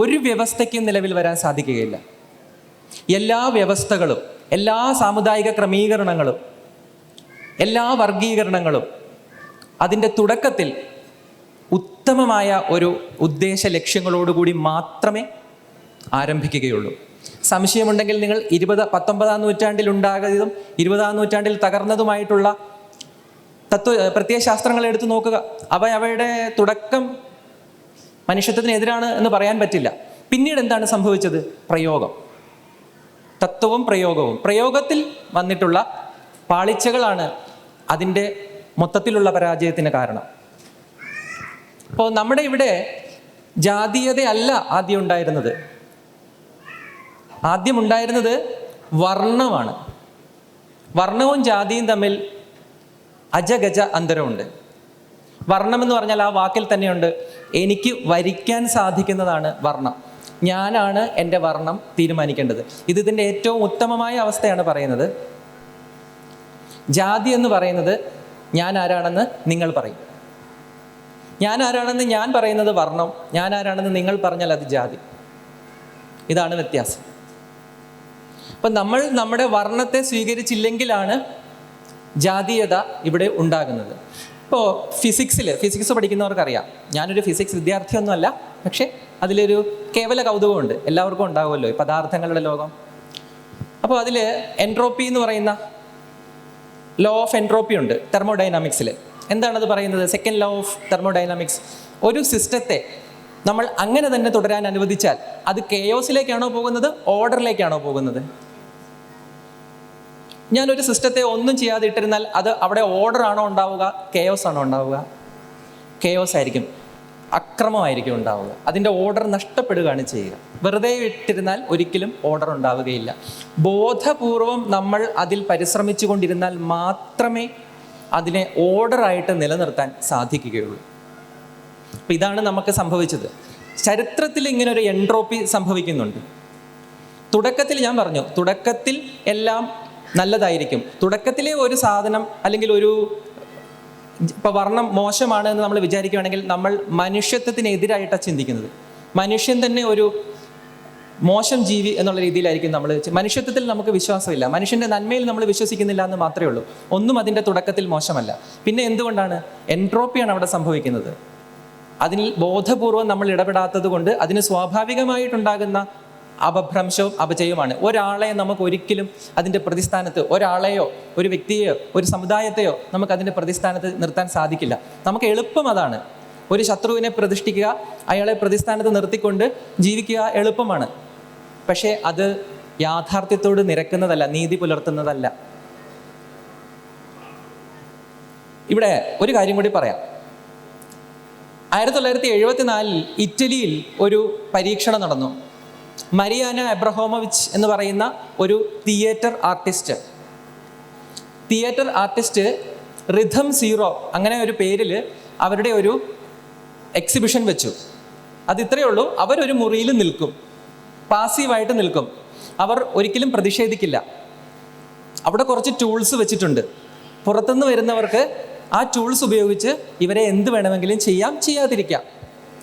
ഒരു വ്യവസ്ഥയ്ക്കും നിലവിൽ വരാൻ സാധിക്കുകയില്ല. എല്ലാ വ്യവസ്ഥകളും, എല്ലാ സാമുദായിക ക്രമീകരണങ്ങളും, എല്ലാ വർഗീകരണങ്ങളും അതിൻ്റെ തുടക്കത്തിൽ ഉത്തമമായ ഒരു ഉദ്ദേശ ലക്ഷ്യങ്ങളോടുകൂടി മാത്രമേ ആരംഭിക്കുകയുള്ളൂ. സംശയമുണ്ടെങ്കിൽ നിങ്ങൾ 19-ാം നൂറ്റാണ്ടിൽ ഉണ്ടാകുന്നതും 20-ാം നൂറ്റാണ്ടിൽ തകർന്നതുമായിട്ടുള്ള പ്രത്യയശാസ്ത്രങ്ങൾ എടുത്തു നോക്കുക. അവയുടെ തുടക്കം മനുഷ്യത്വത്തിനെതിരാണ് എന്ന് പറയാൻ പറ്റില്ല. പിന്നീട് എന്താണ് സംഭവിച്ചത്? പ്രയോഗം, തത്വവും പ്രയോഗത്തിൽ വന്നിട്ടുള്ള പാളിച്ചകളാണ് അതിൻ്റെ മൊത്തത്തിലുള്ള പരാജയത്തിന് കാരണം. അപ്പോൾ നമ്മുടെ ഇവിടെ ജാതീയതയല്ല ആദ്യം ഉണ്ടായിരുന്നത്. ആദ്യം ഉണ്ടായിരുന്നത് വർണ്ണമാണ്. വർണ്ണവും ജാതിയും തമ്മിൽ അജഗജ അന്തരമുണ്ട്. വർണ്ണം എന്ന് പറഞ്ഞാൽ ആ വാക്കിൽ തന്നെയുണ്ട്, എനിക്ക് വരിക്കാൻ സാധിക്കുന്നതാണ് വർണ്ണം. ഞാനാണ് എൻ്റെ വർണ്ണം തീരുമാനിക്കേണ്ടത്. ഇതിൻ്റെ ഏറ്റവും ഉത്തമമായ അവസ്ഥയാണ് പറയുന്നത്. ജാതി എന്ന് പറയുന്നത് ഞാൻ ആരാണെന്ന് നിങ്ങൾ പറയും. ഞാൻ ആരാണെന്ന് ഞാൻ പറയുന്നത് വർണ്ണം, ഞാൻ ആരാണെന്ന് നിങ്ങൾ പറഞ്ഞാൽ അത് ജാതി. ഇതാണ് വ്യത്യാസം. അപ്പം നമ്മൾ നമ്മുടെ വർണ്ണത്തെ സ്വീകരിച്ചില്ലെങ്കിലാണ് ജാതീയത ഇവിടെ ഉണ്ടാകുന്നത്. ഇപ്പോൾ ഫിസിക്സ് പഠിക്കുന്നവർക്കറിയാം. ഞാനൊരു ഫിസിക്സ് വിദ്യാർത്ഥിയൊന്നുമല്ല, പക്ഷേ അതിലൊരു കേവല കൗതുകമുണ്ട്, എല്ലാവർക്കും ഉണ്ടാവുമല്ലോ, ഈ പദാർത്ഥങ്ങളുടെ ലോകം. അപ്പോൾ അതിൽ എൻട്രോപ്പി എന്ന് പറയുന്ന ലോ ഓഫ് എൻട്രോപ്പി ഉണ്ട് തെർമോഡൈനാമിക്സിൽ. എന്താണത് പറയുന്നത്? Second law of thermodynamics. ഒരു സിസ്റ്റത്തെ നമ്മൾ അങ്ങനെ തന്നെ തുടരാൻ അനുവദിച്ചാൽ അത് കെയോസിലേക്കാണോ പോകുന്നത്, ഓർഡറിലേക്കാണോ പോകുന്നത്? ഞാനൊരു സിസ്റ്റത്തെ ഒന്നും ചെയ്യാതെ ഇട്ടിരുന്നാൽ അത് അവിടെ ഓർഡർ ആണോ ഉണ്ടാവുക, കെയോസ് ആണോ ഉണ്ടാവുക? കെയോസ് ആയിരിക്കും, അക്രമമായിരിക്കും ഉണ്ടാവുക. അതിൻ്റെ ഓർഡർ നഷ്ടപ്പെടുകയാണ് ചെയ്യുക. വെറുതെ ഇട്ടിരുന്നാൽ ഒരിക്കലും ഓർഡർ ഉണ്ടാവുകയില്ല. ബോധപൂർവം നമ്മൾ അതിൽ പരിശ്രമിച്ചു കൊണ്ടിരുന്നാൽ മാത്രമേ അതിനെ ഓർഡറായിട്ട് നിലനിർത്താൻ സാധിക്കുകയുള്ളൂ. അപ്പം ഇതാണ് നമുക്ക് സംഭവിച്ചത്. ചരിത്രത്തിൽ ഇങ്ങനെ ഒരു എൻട്രോപ്പി സംഭവിക്കുന്നുണ്ട്. തുടക്കത്തിൽ ഞാൻ പറഞ്ഞു, തുടക്കത്തിൽ എല്ലാം നല്ലതായിരിക്കും. തുടക്കത്തിലെ ഒരു സാധനം അല്ലെങ്കിൽ ഇപ്പോൾ വർണ്ണം മോശമാണ് എന്ന് നമ്മൾ വിചാരിക്കുകയാണെങ്കിൽ നമ്മൾ മനുഷ്യത്വത്തിനെതിരായിട്ടാണ് ചിന്തിക്കുന്നത്. മനുഷ്യൻ തന്നെ ഒരു മോശം ജീവി എന്നുള്ള രീതിയിലായിരിക്കും നമ്മൾ. മനുഷ്യത്വത്തിൽ നമുക്ക് വിശ്വാസമില്ല, മനുഷ്യൻ്റെ നന്മയിൽ നമ്മൾ വിശ്വസിക്കുന്നില്ല എന്ന് മാത്രമേ ഉള്ളൂ. ഒന്നും അതിൻ്റെ തുടക്കത്തിൽ മോശമല്ല. പിന്നെ എന്തുകൊണ്ടാണ്? എൻട്രോപ്പിയാണ് അവിടെ സംഭവിക്കുന്നത്. അതിൽ ബോധപൂർവം നമ്മൾ ഇടപെടാത്തത് കൊണ്ട് അതിന് സ്വാഭാവികമായിട്ടുണ്ടാകുന്ന അപഭ്രംശവും അപജയവുമാണ്. ഒരാളെ നമുക്ക് ഒരിക്കലും അതിൻ്റെ പ്രതിസ്ഥാനത്ത്, ഒരാളെയോ ഒരു വ്യക്തിയെയോ ഒരു സമുദായത്തെയോ നമുക്ക് അതിൻ്റെ പ്രതിസ്ഥാനത്ത് നിർത്താൻ സാധിക്കില്ല. നമുക്ക് എളുപ്പം അതാണ്. ഒരു ശത്രുവിനെ പ്രതിഷ്ഠിക്കുക, അയാളെ പ്രതിസ്ഥാനത്ത് നിർത്തിക്കൊണ്ട് ജീവിക്കുക എളുപ്പമാണ്. പക്ഷേ അത് യാഥാർത്ഥ്യത്തോട് നിരക്കുന്നതല്ല, നീതി പുലർത്തുന്നതല്ല. ഇവിടെ ഒരു കാര്യം കൂടി പറയാം. 1974 ഇറ്റലിയിൽ ഒരു പരീക്ഷണം നടന്നു. മരിയാന എബ്രഹോമോവിച്ച് എന്ന് പറയുന്ന ഒരു തിയേറ്റർ ആർട്ടിസ്റ്റ് റിഥം സീറോ അങ്ങനെ ഒരു പേരിൽ അവരുടെ ഒരു എക്സിബിഷൻ വെച്ചു. അത് ഇത്രയേ ഉള്ളൂ. അവരൊരു മുറിയിൽ നിൽക്കും, പാസീവായിട്ട് നിൽക്കും. അവർ ഒരിക്കലും പ്രതിഷേധിക്കില്ല. അവിടെ കുറച്ച് ടൂൾസ് വെച്ചിട്ടുണ്ട്. പുറത്തുനിന്ന് വരുന്നവർക്ക് ആ ടൂൾസ് ഉപയോഗിച്ച് ഇവരെ എന്ത് വേണമെങ്കിലും ചെയ്യാം, ചെയ്യാതിരിക്കാം.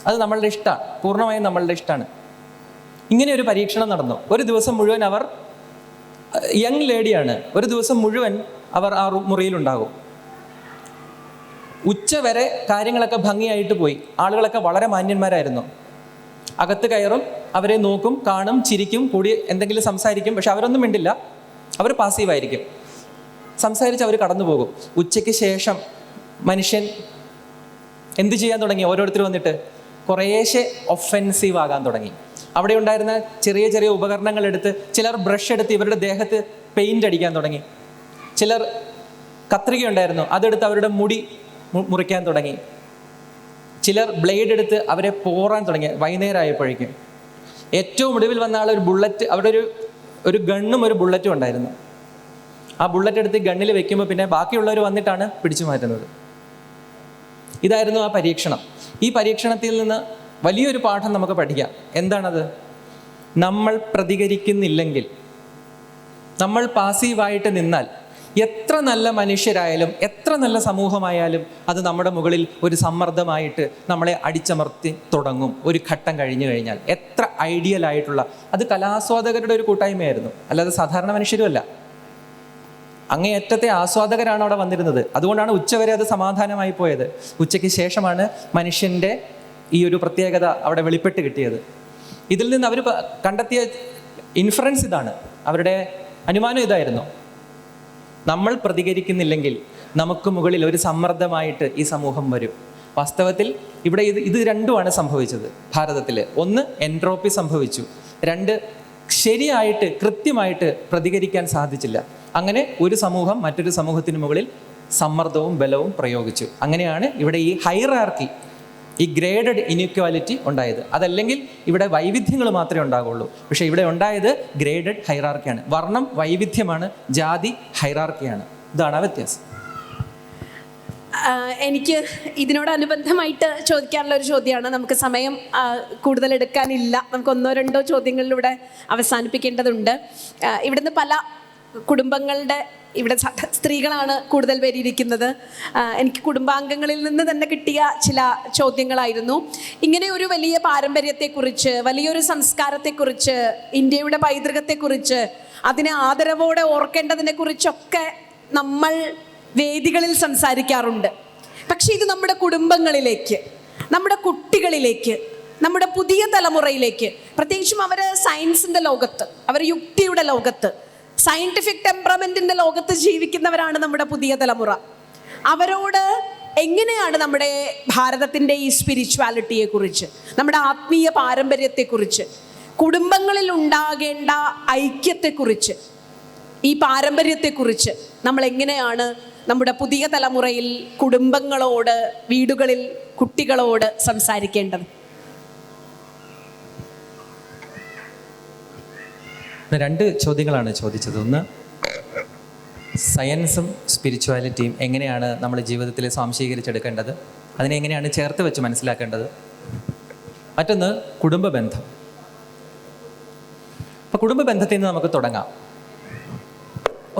അത് നമ്മളുടെ ഇഷ്ടമാണ്, പൂർണ്ണമായും നമ്മളുടെ ഇഷ്ടമാണ്. ഇങ്ങനെ ഒരു പരീക്ഷണം നടന്നു. ഒരു ദിവസം മുഴുവൻ അവർ, യങ് ലേഡിയാണ്, ഒരു ദിവസം മുഴുവൻ അവർ ആ മുറിയിലുണ്ടാകും. ഉച്ച വരെ കാര്യങ്ങളൊക്കെ ഭംഗിയായിട്ട് പോയി. ആളുകളൊക്കെ വളരെ മാന്യന്മാരായിരുന്നു. അകത്ത് കയറും, അവരെ നോക്കും, കാണും, ചിരിക്കും, കൂടി എന്തെങ്കിലും സംസാരിക്കും. പക്ഷെ അവരൊന്നും മിണ്ടില്ല, അവർ പാസീവായിരിക്കും. സംസാരിച്ച് അവർ കടന്നു പോകും. ഉച്ചയ്ക്ക് ശേഷം മനുഷ്യൻ എന്ത് ചെയ്യാൻ തുടങ്ങി? ഓരോരുത്തർ വന്നിട്ട് കുറേശ്ശെ ഒഫെൻസീവ് ആകാൻ തുടങ്ങി. അവിടെ ഉണ്ടായിരുന്ന ചെറിയ ചെറിയ ഉപകരണങ്ങൾ എടുത്ത്, ചിലർ ബ്രഷ് എടുത്ത് ഇവരുടെ ദേഹത്ത് പെയിൻ്റ് അടിക്കാൻ തുടങ്ങി. ചിലർ കത്രിക ഉണ്ടായിരുന്നു, അതെടുത്ത് അവരുടെ മുടി മുറിക്കാൻ തുടങ്ങി. ചിലർ ബ്ലേഡ് എടുത്ത് അവരെ പോറാൻ തുടങ്ങി. വൈകുന്നേരമായപ്പോഴേക്കും ഏറ്റവും ഒടുവിൽ വന്ന ആൾ ഒരു ബുള്ളറ്റ്, അവിടെ ഒരു ഗണ്ണും ഒരു ബുള്ളറ്റും ഉണ്ടായിരുന്നു. ആ ബുള്ളറ്റ് എടുത്ത് ഗണ്ണിൽ വെക്കുമ്പോൾ പിന്നെ ബാക്കിയുള്ളവർ വന്നിട്ടാണ് പിടിച്ചു മാറ്റുന്നത്. ഇതായിരുന്നു ആ പരീക്ഷണം. ഈ പരീക്ഷണത്തിൽ നിന്ന് വലിയൊരു പാഠം നമുക്ക് പഠിക്കാം. എന്താണത്? നമ്മൾ പ്രതികരിക്കുന്നില്ലെങ്കിൽ, നമ്മൾ പാസീവായിട്ട് നിന്നാൽ, എത്ര നല്ല മനുഷ്യരായാലും എത്ര നല്ല സമൂഹമായാലും അത് നമ്മുടെ മുകളിൽ ഒരു സമ്മർദ്ദമായിട്ട് നമ്മളെ അടിച്ചമർത്തി തുടങ്ങും ഒരു ഘട്ടം കഴിഞ്ഞു കഴിഞ്ഞാൽ. എത്ര ഐഡിയൽ ആയിട്ടുള്ള, അത് കലാസ്വാദകരുടെ ഒരു കൂട്ടായ്മയായിരുന്നു, അല്ലാതെ സാധാരണ മനുഷ്യരുമല്ല. അങ്ങേയറ്റത്തെ ആസ്വാദകരാണ് അവിടെ വന്നിരുന്നത്. അതുകൊണ്ടാണ് ഉച്ചവരെ അത് സമാധാനമായി പോയത്. ഉച്ചയ്ക്ക് ശേഷമാണ് മനുഷ്യൻ്റെ ഈ ഒരു പ്രത്യേകത അവിടെ വെളിപ്പെട്ട് കിട്ടിയത്. ഇതിൽ നിന്ന് അവർ കണ്ടെത്തിയ ഇൻഫറൻസ് ഇതാണ്, അവരുടെ അനുമാനം ഇതായിരുന്നു: നമ്മൾ പ്രതികരിക്കുന്നില്ലെങ്കിൽ നമുക്ക് മുകളിൽ ഒരു സമ്മർദ്ദമായിട്ട് ഈ സമൂഹം വരും. വാസ്തവത്തിൽ ഇവിടെ ഇത് രണ്ടുമാണ് സംഭവിച്ചത് ഭാരതത്തിൽ. ഒന്ന്, എൻട്രോപ്പി സംഭവിച്ചു. രണ്ട്, ശരിയായിട്ട് കൃത്യമായിട്ട് പ്രതികരിക്കാൻ സാധിച്ചില്ല. അങ്ങനെ ഒരു സമൂഹം മറ്റൊരു സമൂഹത്തിന് മുകളിൽ സമ്മർദ്ദവും ബലവും പ്രയോഗിച്ചു. അങ്ങനെയാണ് ഇവിടെ ഈ ഹൈറാർക്കി, ഈ ഗ്രേഡഡ് ഇനീക്വാലിറ്റി ഉണ്ടായത്. അതല്ലെങ്കിൽ ഇവിടെ വൈവിധ്യങ്ങൾ മാത്രമേ ഉണ്ടാകുള്ളൂ. പക്ഷേ ഇവിടെ ഉണ്ടായത് ഗ്രേഡഡ് ഹൈറാർക്കിയാണ്. വർണ്ണം വൈവിധ്യമാണ്, ജാതി ഹൈറാർക്കിയാണ്. ഇതാണ് ആ വ്യത്യാസം. എനിക്ക് ഇതിനോടനുബന്ധമായിട്ട് ചോദിക്കാനുള്ള ഒരു ചോദ്യമാണ്. നമുക്ക് സമയം കൂടുതൽ എടുക്കാനില്ല. നമുക്ക് 1-2 ചോദ്യങ്ങളിലൂടെ അവസാനിപ്പിക്കേണ്ടതുണ്ട്. ഇവിടുന്ന് പല കുടുംബങ്ങളുടെ, ഇവിടെ സ്ത്രീകളാണ് കൂടുതൽ പേരിയിരിക്കുന്നത്. എനിക്ക് കുടുംബാംഗങ്ങളിൽ നിന്ന് തന്നെ കിട്ടിയ ചില ചോദ്യങ്ങളായിരുന്നു. ഇങ്ങനെ ഒരു വലിയ പാരമ്പര്യത്തെക്കുറിച്ച്, വലിയൊരു സംസ്കാരത്തെക്കുറിച്ച്, ഇന്ത്യയുടെ പൈതൃകത്തെക്കുറിച്ച്, അതിനെ ആദരവോടെ ഓർക്കേണ്ടതിനെക്കുറിച്ചൊക്കെ നമ്മൾ വേദികളിൽ സംസാരിക്കാറുണ്ട്. പക്ഷേ ഇത് നമ്മുടെ കുടുംബങ്ങളിലേക്ക്, നമ്മുടെ കുട്ടികളിലേക്ക്, നമ്മുടെ പുതിയ തലമുറയിലേക്ക്, പ്രത്യേകിച്ചും അവർ സയൻസിൻ്റെ ലോകത്ത്, അവർ യുക്തിയുടെ ലോകത്ത്, സയൻറ്റിഫിക് ടെമ്പറമെൻറ്റിൻ്റെ ലോകത്ത് ജീവിക്കുന്നവരാണ് നമ്മുടെ പുതിയ തലമുറ. അവരോട് എങ്ങനെയാണ് നമ്മുടെ ഭാരതത്തിൻ്റെ ഈ സ്പിരിച്വാലിറ്റിയെക്കുറിച്ച്, നമ്മുടെ ആത്മീയ പാരമ്പര്യത്തെക്കുറിച്ച്, കുടുംബങ്ങളിൽ ഉണ്ടാകേണ്ട ഐക്യത്തെക്കുറിച്ച്, ഈ പാരമ്പര്യത്തെക്കുറിച്ച് നമ്മൾ എങ്ങനെയാണ് നമ്മുടെ പുതിയ തലമുറയിൽ കുടുംബങ്ങളോട്, വീടുകളിൽ കുട്ടികളോട് സംസാരിക്കേണ്ടത്? 2 ചോദ്യങ്ങളാണ് ചോദിച്ചത്. ഒന്ന്, സയൻസും സ്പിരിച്വാലിറ്റിയും എങ്ങനെയാണ് നമ്മൾ ജീവിതത്തിൽ സ്വാംശീകരിച്ചെടുക്കേണ്ടത്, അതിനെ എങ്ങനെയാണ് ചേർത്ത് വെച്ച് മനസ്സിലാക്കേണ്ടത്. മറ്റൊന്ന്, കുടുംബ ബന്ധം. അപ്പോൾ കുടുംബ ബന്ധത്തിൽ നിന്ന് നമുക്ക് തുടങ്ങാം.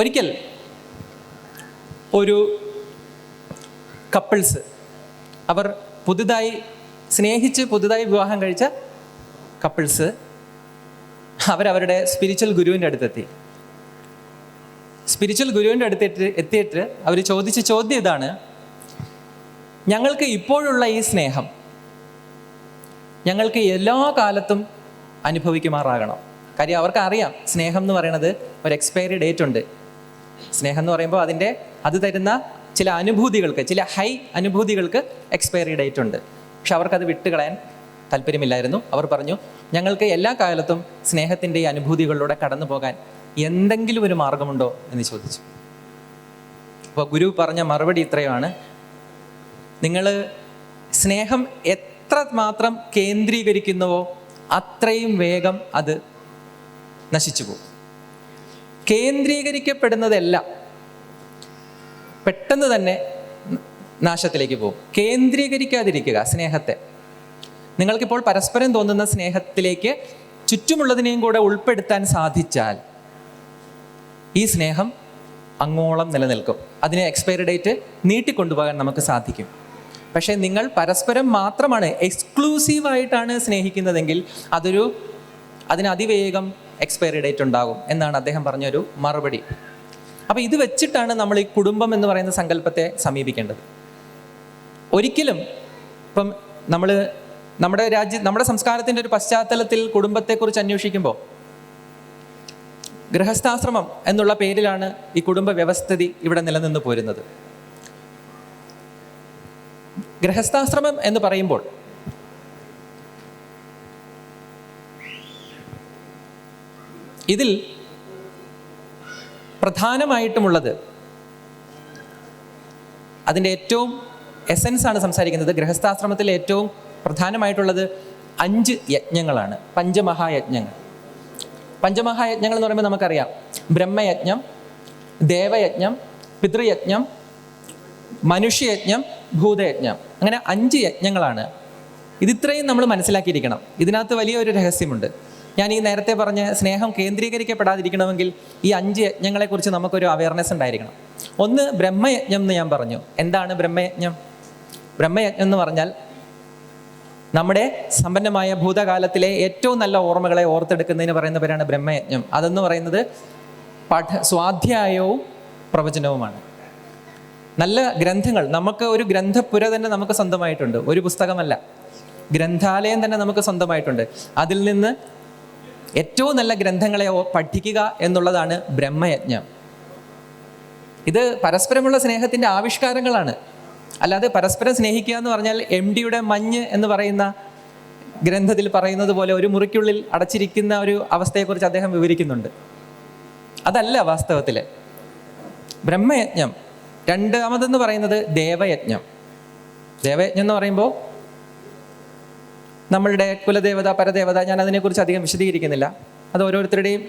ഒരിക്കൽ ഒരു കപ്പിൾസ്, അവർ പുതുതായി സ്നേഹിച്ച് പുതുതായി വിവാഹം കഴിച്ച കപ്പിൾസ്, അവരവരുടെ സ്പിരിച്വൽ ഗുരുവിൻ്റെ അടുത്തെത്തി. സ്പിരിച്വൽ ഗുരുവിൻ്റെ എത്തിയിട്ട് അവർ ചോദിച്ച ചോദ്യം ഇതാണ്: ഞങ്ങൾക്ക് ഇപ്പോഴുള്ള ഈ സ്നേഹം ഞങ്ങൾക്ക് എല്ലാ കാലത്തും അനുഭവിക്കുമാറാകണം. കാര്യം അവർക്ക് അറിയാം, സ്നേഹം എന്ന് പറയുന്നത് ഒരു എക്സ്പയറി ഡേറ്റ് ഉണ്ട്. സ്നേഹം എന്ന് പറയുമ്പോൾ അത് തരുന്ന ചില അനുഭൂതികൾക്ക്, ചില ഹൈ അനുഭൂതികൾക്ക് എക്സ്പയറി ഡേറ്റ് ഉണ്ട്. പക്ഷെ അവർക്കത് വിട്ടുകളയാൻ താല്പര്യമില്ലായിരുന്നു. അവർ പറഞ്ഞു, ഞങ്ങൾക്ക് എല്ലാ കാലത്തും സ്നേഹത്തിൻ്റെ ഈ അനുഭൂതികളിലൂടെ കടന്നു പോകാൻ എന്തെങ്കിലും ഒരു മാർഗമുണ്ടോ എന്ന് ചോദിച്ചു. അപ്പോൾ ഗുരു പറഞ്ഞ മറുപടി ഇത്രയുമാണ്: നിങ്ങൾ സ്നേഹം എത്ര മാത്രം കേന്ദ്രീകരിക്കുന്നുവോ അത്രയും വേഗം അത് നശിച്ചു പോകും. കേന്ദ്രീകരിക്കപ്പെടുന്നതെല്ലാം പെട്ടെന്ന് തന്നെ നാശത്തിലേക്ക് പോകും. കേന്ദ്രീകരിക്കാതിരിക്കുക സ്നേഹത്തെ. നിങ്ങൾക്കിപ്പോൾ പരസ്പരം തോന്നുന്ന സ്നേഹത്തിലേക്ക് ചുറ്റുമുള്ളതിനെയും കൂടെ ഉൾപ്പെടുത്താൻ സാധിച്ചാൽ ഈ സ്നേഹം അങ്ങോളം നിലനിൽക്കും. അതിനെ എക്സ്പയറി ഡേറ്റ് നീട്ടിക്കൊണ്ടുപോകാൻ നമുക്ക് സാധിക്കും. പക്ഷേ നിങ്ങൾ പരസ്പരം മാത്രമാണ്, എക്സ്ക്ലൂസീവായിട്ടാണ് സ്നേഹിക്കുന്നതെങ്കിൽ അതിന് അതിവേഗം എക്സ്പയറി ഡേറ്റ് ഉണ്ടാകും എന്നാണ് അദ്ദേഹം പറഞ്ഞൊരു മറുപടി. അപ്പോൾ ഇത് വെച്ചിട്ടാണ് നമ്മൾ ഈ കുടുംബം എന്ന് പറയുന്ന സങ്കല്പത്തെ സമീപിക്കേണ്ടത്. ഒരിക്കലും ഇപ്പം നമ്മുടെ സംസ്കാരത്തിൻ്റെ ഒരു പശ്ചാത്തലത്തിൽ കുടുംബത്തെക്കുറിച്ച് അന്വേഷിക്കുമ്പോൾ ഗൃഹസ്ഥാശ്രമം എന്നുള്ള പേരിലാണ് ഈ കുടുംബ വ്യവസ്ഥിതി ഇവിടെ നിലനിന്ന് പോരുന്നത്. ഗൃഹസ്ഥാശ്രമം എന്ന് പറയുമ്പോൾ ഇതിൽ പ്രധാനമായിട്ടുമുള്ളത്, അതിൻ്റെ ഏറ്റവും എസൻസാണ് സംസാരിക്കുന്നത്. ഗൃഹസ്ഥാശ്രമത്തിൽ ഏറ്റവും പ്രധാനമായിട്ടുള്ളത് 5 യജ്ഞങ്ങളാണ്, പഞ്ചമഹായജ്ഞങ്ങൾ. പഞ്ചമഹായജ്ഞങ്ങൾ എന്ന് പറയുമ്പോൾ നമുക്കറിയാം: ബ്രഹ്മയജ്ഞം, ദേവയജ്ഞം, പിതൃയജ്ഞം, മനുഷ്യയജ്ഞം, ഭൂതയജ്ഞം. അങ്ങനെ 5 യജ്ഞങ്ങളാണ്. ഇതിത്രയും നമ്മൾ മനസ്സിലാക്കിയിരിക്കണം. ഇതിനകത്ത് വലിയൊരു രഹസ്യമുണ്ട്. ഞാൻ ഈ നേരത്തെ പറഞ്ഞ സ്നേഹം കേന്ദ്രീകരിക്കപ്പെടാതിരിക്കണമെങ്കിൽ ഈ 5 യജ്ഞങ്ങളെക്കുറിച്ച് നമുക്കൊരു അവയർനെസ് ഉണ്ടായിരിക്കണം. ഒന്ന് ബ്രഹ്മയജ്ഞം എന്ന് ഞാൻ പറഞ്ഞു. എന്താണ് ബ്രഹ്മയജ്ഞം? ബ്രഹ്മയജ്ഞം എന്ന് പറഞ്ഞാൽ നമ്മുടെ സമ്പന്നമായ ഭൂതകാലത്തിലെ ഏറ്റവും നല്ല ഓർമ്മകളെ ഓർത്തെടുക്കുന്നതിന് പറയുന്ന പേരാണ് ബ്രഹ്മയജ്ഞം. അതെന്ന് പറയുന്നത് സ്വാധ്യായവും പ്രവചനവുമാണ്. നല്ല ഗ്രന്ഥങ്ങൾ, നമുക്ക് ഒരു ഗ്രന്ഥപുര തന്നെ നമുക്ക് സ്വന്തമായിട്ടുണ്ട്, ഒരു പുസ്തകമല്ല, ഗ്രന്ഥാലയം തന്നെ നമുക്ക് സ്വന്തമായിട്ടുണ്ട്. അതിൽ നിന്ന് ഏറ്റവും നല്ല ഗ്രന്ഥങ്ങളെ പഠിക്കുക എന്നുള്ളതാണ് ബ്രഹ്മയജ്ഞം. ഇത് പരസ്പരമുള്ള സ്നേഹത്തിൻ്റെ ആവിഷ്കാരങ്ങളാണ്. അല്ലാതെ പരസ്പരം സ്നേഹിക്കുക എന്ന് പറഞ്ഞാൽ MDയുടെ മഞ്ഞ് എന്ന് പറയുന്ന ഗ്രന്ഥത്തിൽ പറയുന്നത് പോലെ ഒരു മുറിക്കുള്ളിൽ അടച്ചിരിക്കുന്ന ഒരു അവസ്ഥയെക്കുറിച്ച് അദ്ദേഹം വിവരിക്കുന്നുണ്ട്. അതല്ല വാസ്തവത്തിൽ ബ്രഹ്മയജ്ഞം. രണ്ടാമതെന്ന് പറയുന്നത് ദേവയജ്ഞം. ദേവയജ്ഞം എന്ന് പറയുമ്പോൾ നമ്മളുടെ കുലദേവത, പരദേവത, ഞാൻ അതിനെക്കുറിച്ച് അധികം വിശദീകരിക്കുന്നില്ല. അത് ഓരോരുത്തരുടെയും